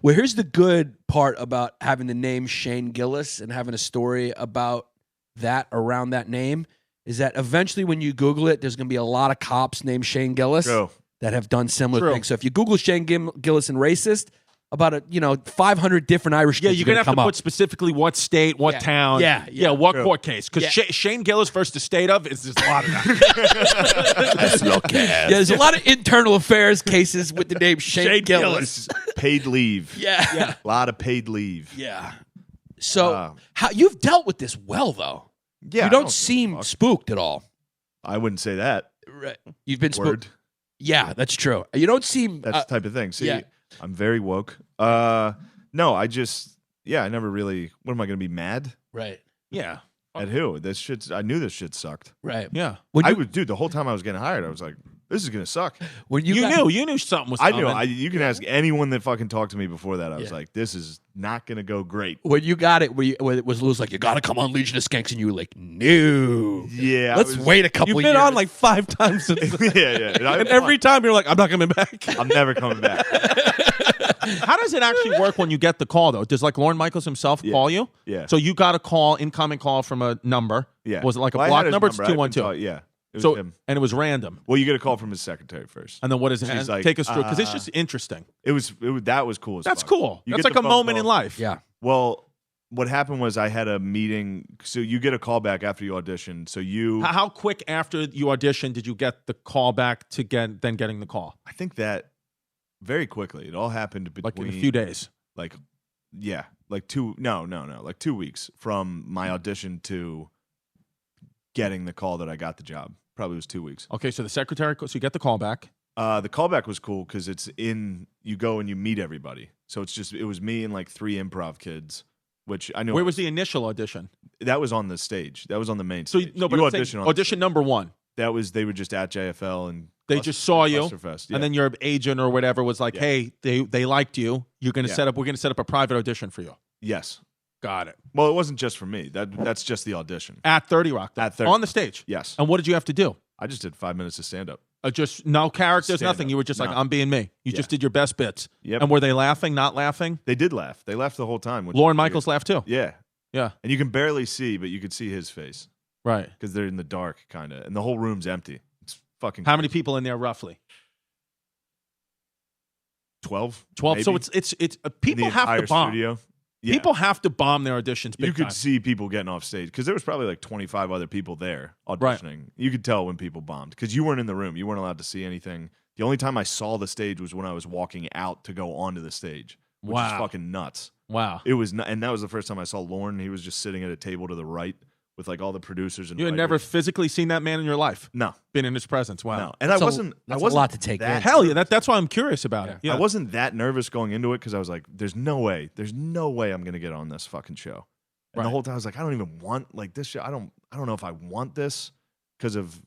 Well, here's the good part about having the name Shane Gillis and having a story about that around that name is that eventually when you Google it, there's going to be a lot of cops named Shane Gillis True. that have done similar True. things. So if you Google Shane Gillis and racist, about 500 different Irish Yeah, kids you're are gonna have come to up. put specifically what state, what Yeah. town, Yeah. what True. court case. Because Yeah. Shane Gillis versus the state of is just a lot of that. That's low class. Yeah, there's a lot of internal affairs cases with the name Shane Gillis. Paid leave. Yeah. A lot of paid leave. Yeah. So Wow. how you've dealt with this well though. Yeah, You I don't give a seem fuck. spooked at all. I wouldn't say that. Right. You've been Word. spooked. Yeah, that's true. You don't seem. That's the type of thing. See, yeah. I'm very woke. No, I never really. What am I going to be mad Right. Yeah. at? Who? I knew this shit sucked. Right. Yeah. When I you, was, dude. The whole time I was getting hired, I was like, "This is going to suck." when You got- knew something was I coming. knew. You can ask anyone that fucking talked to me before that. I was Yeah. like, "This is not going to go great." when you got it, when it was Lou's like, you got to come on Legion of Skanks, and you were like, no. Yeah, Let's wait a couple You've years. been on like 5 times since. yeah. And every time you're like, I'm not coming back. I'm never coming back. How does it actually work when you get the call, though? Does like Lorne Michaels himself call you? Yeah. So you got a call, incoming call from a number. Yeah. Was it like a Well, I block had his number? It's I've been 212. Yeah. It was So him. and it was random. Well, you get a call from his secretary first. And then what is it? She's And like, take us through because it's just interesting. That was cool. As That's fuck. cool. You That's get like the a phone moment call. in life. Yeah. Well, what happened was I had a meeting. So you get a call back after you audition. So How quick after you auditioned did you get the call back to then getting the call? I think that very quickly. It all happened between Like in a few days. Like, yeah, like 2 weeks from my audition to getting the call that I got the job. Probably was 2 weeks. Okay, so the secretary, so you get the call back. The callback was cool because you go and you meet everybody. So it was me and like 3 improv kids, which I know. Where was the initial audition? That was on the stage. That was on the main So stage. no, but you I'm saying audition on audition number 1. They were just at JFL and They just saw you, Clusterfest, yeah. and then your agent or whatever was like, Yeah. "Hey, they liked you. You're going to Yeah. We're going to set up a private audition for you." Yes. Got it. Well, it wasn't just for me. That's just the audition. At 30 Rock, though. At 30 on the stage. Yes. And what did you have to do? I just did 5 minutes of stand up. Just no characters, Stand nothing. up. You were just like, No. I'm being me. You Yeah. just did your best bits. Yep. And were they laughing? Not laughing? They did laugh. They laughed the whole time. which Lorne was weird. Michaels laughed too. Yeah. Yeah. And you can barely see, but you could see his face Right. because they're in the dark, kind of, and the whole room's empty. It's fucking. How many people in there roughly? 12. 12. So maybe, it's in people the have to entire bomb. Studio. Yeah. People have to bomb their auditions. Big You could time. see people getting off stage because there was probably like 25 other people there auditioning. Right. You could tell when people bombed because you weren't in the room. You weren't allowed to see anything. The only time I saw the stage was when I was walking out to go onto the stage, which is Wow. fucking nuts. Wow. It was, and that was the first time I saw Lorne. He was just sitting at a table to the right with like all the producers and You had writers. never physically seen that man in your life. No, Been in his presence. Wow. no, and That's I wasn't. that's I wasn't a lot to take that in. Hell yeah. That's why I'm curious about it. Yeah. I wasn't that nervous going into it because I was like, "There's no way I'm gonna get on this fucking show." And Right. the whole time I was like, "I don't even want like this show. I don't know if I want this because of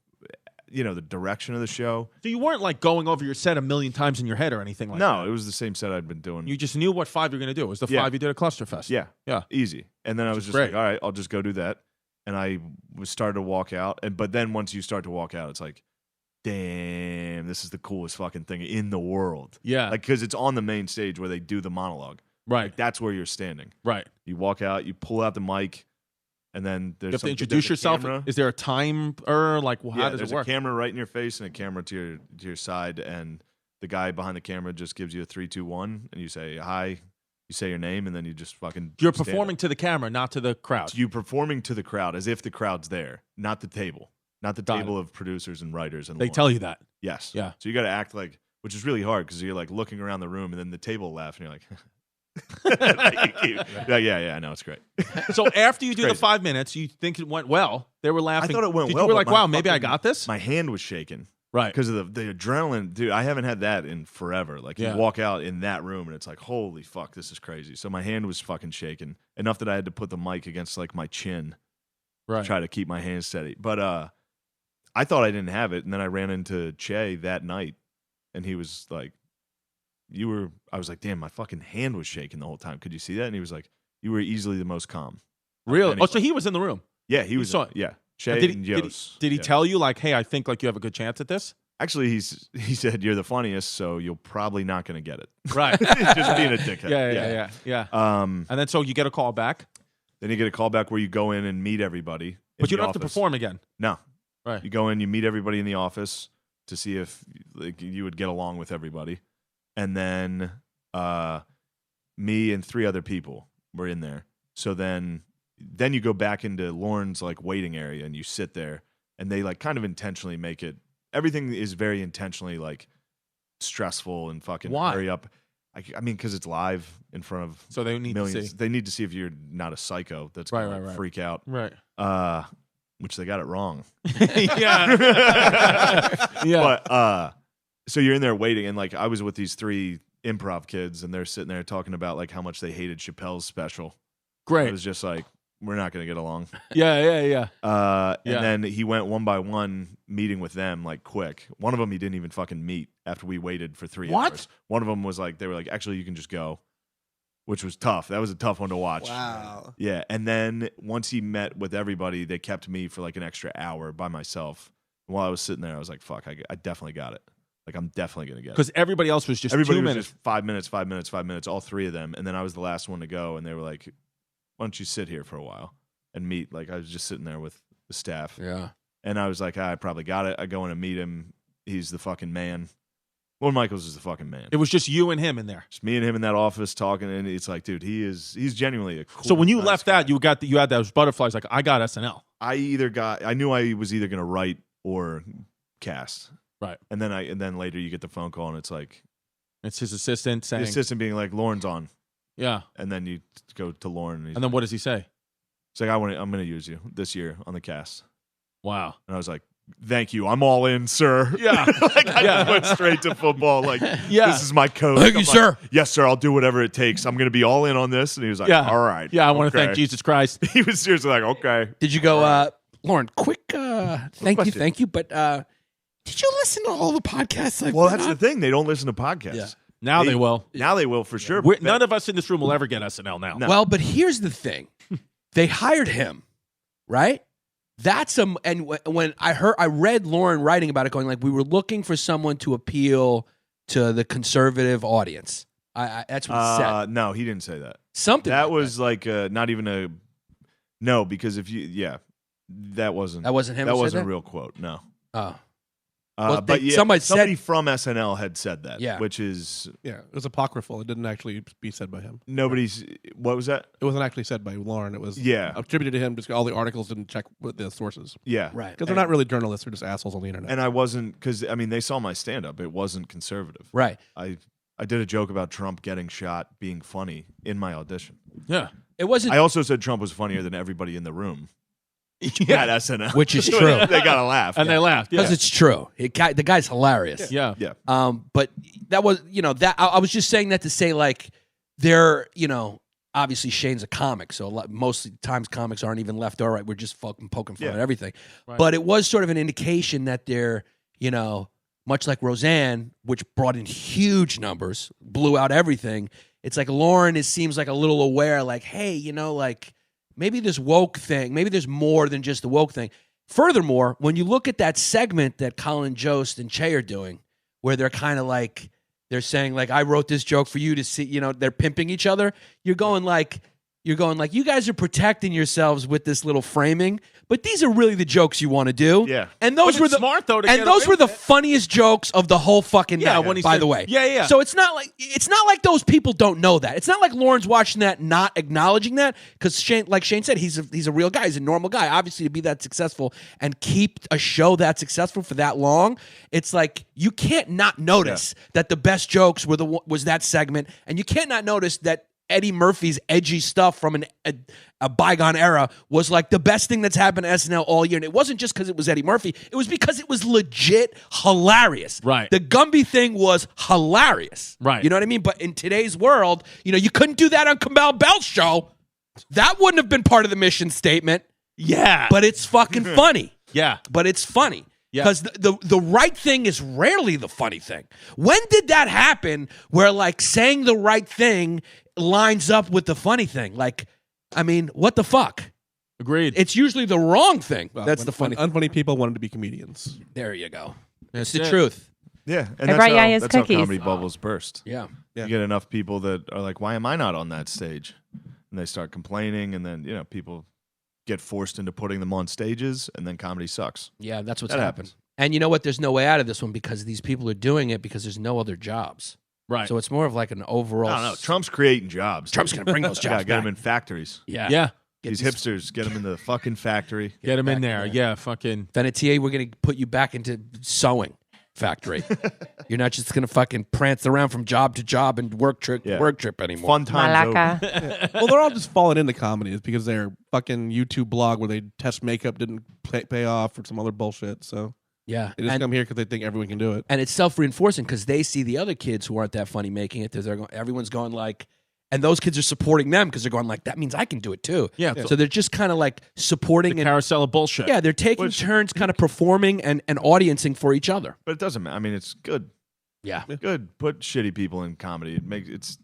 the direction of the show." So you weren't like going over your set a million times in your head or anything like that. No, it was the same set I'd been doing. You just knew what 5 you're going to do. It was the Yeah. 5 you did at Clusterfest. Yeah, Yeah. easy. And then I Which was is just like, great. "All right, I'll just go do that." And I was started to walk out, but then once you start to walk out, it's like, damn, this is the coolest fucking thing in the world. Yeah. Like, because it's on the main stage where they do the monologue. Right. Like, that's where you're standing. Right. You walk out, you pull out the mic, and then there's You have to some- introduce there's a yourself. camera. Is there a timer? Like, how Yeah, does there's it work? a camera right in your face and a camera to your side, and the guy behind the camera just gives you a 3, 2, 1, and you say hi. You say your name, and then you just fucking. You're stand performing up. to the camera, not to the crowd. You performing to the crowd as if the crowd's there, not the table, not the Got table of producers and writers and. They Lorne. tell you that. Yes. Yeah. So you got to act like, which is really hard because you're like looking around the room, and then the table laughs, and you're like. You're like, yeah, I know, it's great. So after you do the crazy. 5 minutes, you think it went well. They were laughing. I thought it went Did well. You were but like, my wow, maybe I fucking- got this. My hand was shaking. Right. Because of the adrenaline, dude. I haven't had that in forever. Like Yeah. you walk out in that room and it's like, holy fuck, this is crazy. So my hand was fucking shaking enough that I had to put the mic against like my chin Right. to try to keep my hand steady. But I thought I didn't have it, and then I ran into Che that night, and he was like, I was like, damn, my fucking hand was shaking the whole time. Could you see that? And he was like, you were easily the most calm. Really? Anyway. Oh, so he was in the room. Yeah, he was. saw it. Yeah, Che Did and he, Yos. did he Yeah. tell you like, hey, I think like you have a good chance at this? Actually, he said you're the funniest, so you're probably not going to get it. Right. Just being a dickhead. Yeah. And And then so you get a call back, then you get a call back where you go in and meet everybody. but in you the don't have to office. perform again. No. Right. You go in, you meet everybody in the office to see if like you would get along with everybody, and then me and 3 other people were in there. So then you go back into Lorne's like waiting area and you sit there, and they like kind of intentionally make it. Everything is very intentionally like stressful and fucking Why? hurry up. I mean, because it's live in front of So they need millions. to see. They need to see if you're not a psycho that's Right, gonna right. freak out. Right. which they got it wrong. Yeah. Yeah. But so you're in there waiting, and like I was with these 3 improv kids, and they're sitting there talking about like how much they hated Chappelle's special. Great. It was just like, we're not going to get along. Yeah. And then he went one by one, meeting with them like quick. One of them he didn't even fucking meet after we waited for 3 hours. One of them was like, they were like, actually, you can just go, which was tough. That was a tough one to watch. Wow. Yeah. And then once he met with everybody, they kept me for like an extra hour by myself. And while I was sitting there, I was like, fuck, I definitely got it. Like, I'm definitely going to get it. Because everybody else was just everybody 2 was minutes. just 5 minutes, 5 minutes, 5 minutes, all 3 of them. And then I was the last one to go, and they were like, why don't you sit here for a while and meet? Like, I was just sitting there with the staff. Yeah. And I was like, I probably got it. I go in and meet him. He's the fucking man. Lorne Michaels is the fucking man. It was just you and him in there. Just me and him in that office talking, and it's like, dude, he's genuinely a cool. So when you nice left guy. that, you had those butterflies. Like, I got SNL. I knew I was either going to write or cast. Right. And then later you get the phone call, and it's like, It's his assistant saying, the assistant being like, Lauren's on. yeah. And then you go to Lauren, And then what does he say? it's like, I'm going to use you this year on the cast. Wow. And I was like, thank you. I'm all in, sir. Yeah. Like, I just went straight to football. Like, Yeah. this is my coach. Thank you, I'm like, sir. yes, sir. I'll do whatever it takes. I'm going to be all in on this. And he was like, Yeah. all right. Yeah, I want to okay. thank Jesus Christ. He was seriously like, okay. Did you go, Lauren? Quick, thank you. But did you listen to all the podcasts? Well, that's the thing. They don't listen to podcasts. Yeah. Now they will. Now they will for sure. None of us in this room will ever get SNL now. No. Well, but here's the thing: they hired him, right? That's and when I read Lauren writing about it, going like, we were looking for someone to appeal to the conservative audience. That's what he said. No, he didn't say that. Something That like was like not even a no, because if you that wasn't That wasn't him That who said wasn't that? a real quote. No. Oh. Well, But they- somebody said- from SNL had said that. Yeah. Which is Yeah, it was apocryphal. It didn't actually be said by him. nobody's. What was that? It wasn't actually said by Lauren. It was Yeah. attributed to him. Just all the articles didn't check with the sources Yeah. Right. because they're not really journalists. They're just assholes on the internet. And I wasn't because I mean they saw my stand up. It wasn't conservative. Right. I did a joke about Trump getting shot being funny in my audition. Yeah. It wasn't. I also said Trump was funnier than everybody in the room Yeah. at SNL, Which is So true. they gotta laugh. And they laughed. Yeah. because it's true. The guy's hilarious. Yeah. yeah. But that was, that I was just saying that to say like they're, obviously Shane's a comic, so most times comics aren't even left or right. We're just fucking poking fun at everything. Right. But it was sort of an indication that they're, much like Roseanne, which brought in huge numbers, blew out everything. It's like Lauren seems like a little aware, like, hey, like maybe this woke thing, maybe there's more than just the woke thing. Furthermore, when you look at that segment that Colin Jost and Che are doing, where they're kind of like, they're saying like, I wrote this joke for you to see, they're pimping each other. You're going like, you guys are protecting yourselves with this little framing, but these are really the jokes you want to do. Yeah. And those But were it's the smart, though, to and get those away were the with it. funniest jokes of the whole fucking Yeah, night, when he by said- the way. Yeah. So it's not like those people don't know that. It's not like Lauren's watching that, not acknowledging that, because Shane, like Shane said, he's a real guy. He's a normal guy. Obviously, to be that successful and keep a show that successful for that long, it's like you can't not notice that the best jokes was that segment, and you can't not notice that Eddie Murphy's edgy stuff from a bygone era was like the best thing that's happened to SNL all year. And it wasn't just because it was Eddie Murphy. It was because it was legit hilarious. Right. The Gumby thing was hilarious. Right. You know what I mean? But in today's world, you couldn't do that on Kamau Bell's show. That wouldn't have been part of the mission statement. Yeah. But it's fucking funny. Yeah. But it's funny. Yeah. Because the right thing is rarely the funny thing. When did that happen where like saying the right thing lines up with the funny thing? Like, I mean, what the fuck? Agreed. It's usually the wrong thing. Well, That's when- the funny when unfunny people wanted to be comedians. There you go. That's It's the it. truth. Yeah. And I brought Yaya's that's how cookies. comedy bubbles burst. Yeah. Yeah. You get enough people that are like, why am I not on that stage? And they start complaining, and then people get forced into putting them on stages, and then comedy sucks. Yeah, that's what's That happened. happens. And you know what? There's no way out of this one because these people are doing it because there's no other jobs. Right. So it's more of like an overall. I don't know. Trump's creating jobs. Trump's going to bring those Yeah, jobs get them back. in factories. Yeah. Yeah. Get These hipsters, get them into the fucking factory. Get him back in there. in Yeah. Fucking. Venetier, we're going to put you back into sewing. factory. You're not just gonna fucking prance around from job to job and work trip anymore. Fun times over. Malaka. Well, they're all just falling into comedy. It's because their fucking YouTube blog where they test makeup didn't pay off or some other bullshit. So Yeah, they just come here because they think everyone can do it. and it's self-reinforcing because they see the other kids who aren't that funny making it. Everyone's going like, and those kids are supporting them because they're going like, that means I can do it too. Yeah. So they're just kind of like supporting The and carousel of bullshit. yeah, they're taking turns, kind of performing and audiencing for each other. But it doesn't matter. I mean, it's good. Yeah, Good. Put shitty people in comedy. It's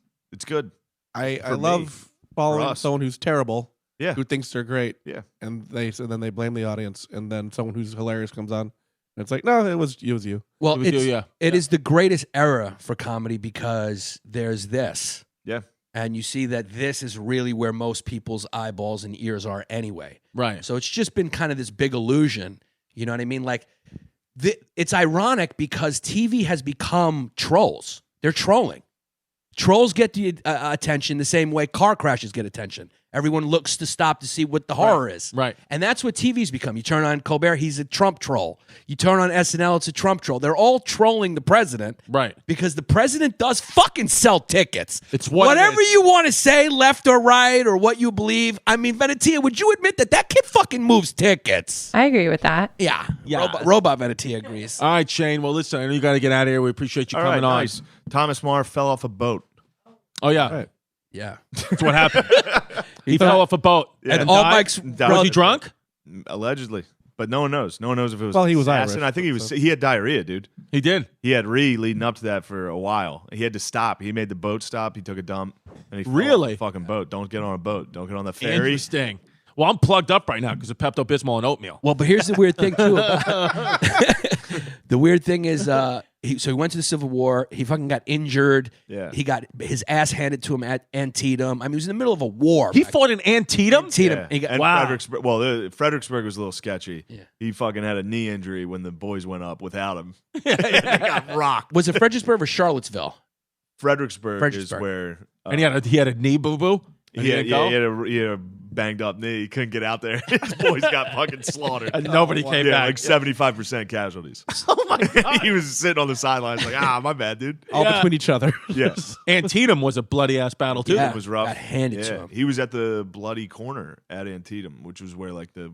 good. I For love me. following us. someone who's terrible, Yeah. who thinks they're great, Yeah. and then they blame the audience, and then someone who's hilarious comes on, and it's like, no, it was you. well, It was you, it is the greatest era for comedy because there's this. Yeah. And you see that this is really where most people's eyeballs and ears are anyway. Right. So it's just been kind of this big illusion. You know what I mean? Like, it's ironic because TV has become trolls. They're trolling. Trolls get the attention the same way car crashes get attention. Everyone looks to stop to see what the horror is. Right. And that's what TV's become. You turn on Colbert, he's a Trump troll. You turn on SNL, it's a Trump troll. They're all trolling the president. Right. Because the president does fucking sell tickets. It's what it Whatever is. you want to say, left or right, or what you believe. I mean, Venetia, would you admit that kid fucking moves tickets? I agree with that. Yeah. Yeah. Robot Venetia agrees. All right, Shane. Well, listen, I know you got to get out of here. We appreciate you All coming right, on. nice. Thomas Marr fell off a boat. Oh, yeah. Right. Yeah. That's what happened. He fell off a boat. Yeah. And all died? Mike's Was he drunk? Allegedly. But no one knows. No one knows if it was Well, he was assassin. Irish, I think so. he had diarrhea, dude. He did. He had leading up to that for a while. He had to stop. He made the boat stop. He took a dump. And he fell off Really? the fucking boat. Don't get on a boat. Don't get on the ferry. Interesting. Well, I'm plugged up right now because of Pepto-Bismol and oatmeal. Well, but here's the weird thing too. The weird thing is, he went to the Civil War. He fucking got injured. Yeah. He got his ass handed to him at Antietam. I mean, he was in the middle of a war. He fought in Antietam? Antietam. Yeah. He got, And wow. Fredericksburg. Well, Fredericksburg was a little sketchy. Yeah. He fucking had a knee injury when the boys went up without him. They got rocked. was it Fredericksburg or Charlottesville? Fredericksburg is where. And he had a knee boo-boo? And He had a banged up knee. He couldn't get out there. His boys got fucking slaughtered. And nobody came Yeah, back. like 75% casualties. Oh, my God. He was sitting on the sidelines like, my bad, dude. All Yeah. between each other. Yes. Antietam was a bloody-ass battle, too. Yeah. It was rough. Got handed to Yeah. him. He was at the bloody corner at Antietam, which was where like the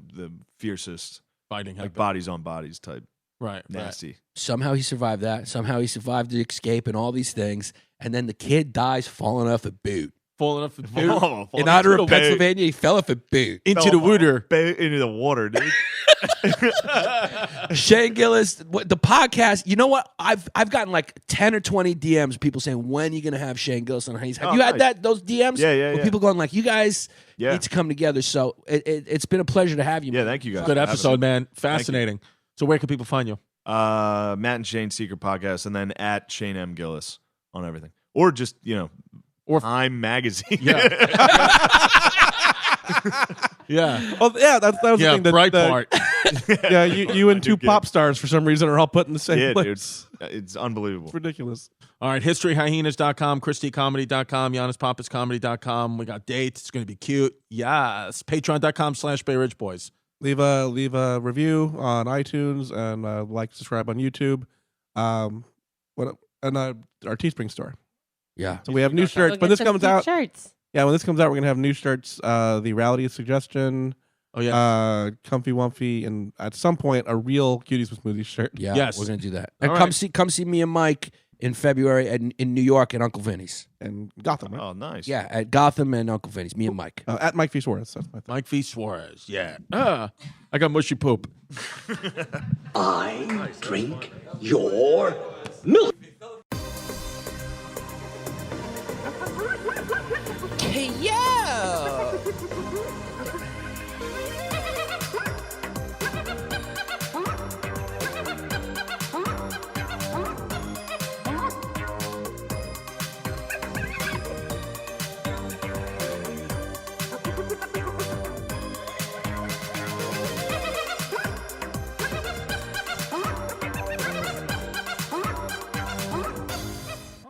fiercest, Fighting like happened. bodies on bodies type Right. nasty. Somehow he survived that. Somehow he survived the escape and all these things. And then the kid dies falling off a boot. Falling off the Oh, In honor of into the Pennsylvania, he fell off a boot. into the water. into the water, dude. Shane Gillis, the podcast. You know what? I've gotten like 10 or 20 DMs. People saying, "When are you gonna have Shane Gillis on Hyenas?" Have you had nice. those DMs? Yeah, Where yeah. people going like, "You guys Yeah. need to come together." So it's been a pleasure to have you. Yeah, man. thank you guys. Good for having episode, me. man. Fascinating. So where can people find you? Matt and Shane Secret Podcast, and then at Shane M Gillis on everything, or just Or- Time Magazine. Yeah. Oh yeah, that was Yeah, the thing. That, Breitbart. yeah, you and two Good. pop stars for some reason are all put in the same yeah, dude. place. It's unbelievable. It's ridiculous. All right, historyhyenas.com, christycomedy.com, giannispappascomedy.com. We got dates. It's going to be cute. Yes. Patreon.com/Bay Ridge Boys. Leave a review on iTunes and like, subscribe on YouTube. Our Teespring store. Yeah. So we have new shirts. Look When at this the comes cute out, shirts. yeah, when this comes out, we're gonna have new shirts. The reality suggestion. Oh, yeah. Comfy Wumpy, and at some point a real Cuties with Smoothies shirt. Yeah. Yes. We're gonna do that. All And right. come see me and Mike in February in New York at Uncle Vinny's. And Gotham, right? Oh, nice. Yeah, at Gotham and Uncle Vinny's. Me and Mike. At Mike V. Suarez. That's my thing. Mike V. Suarez. Yeah. I got mushy poop. I drink your milk.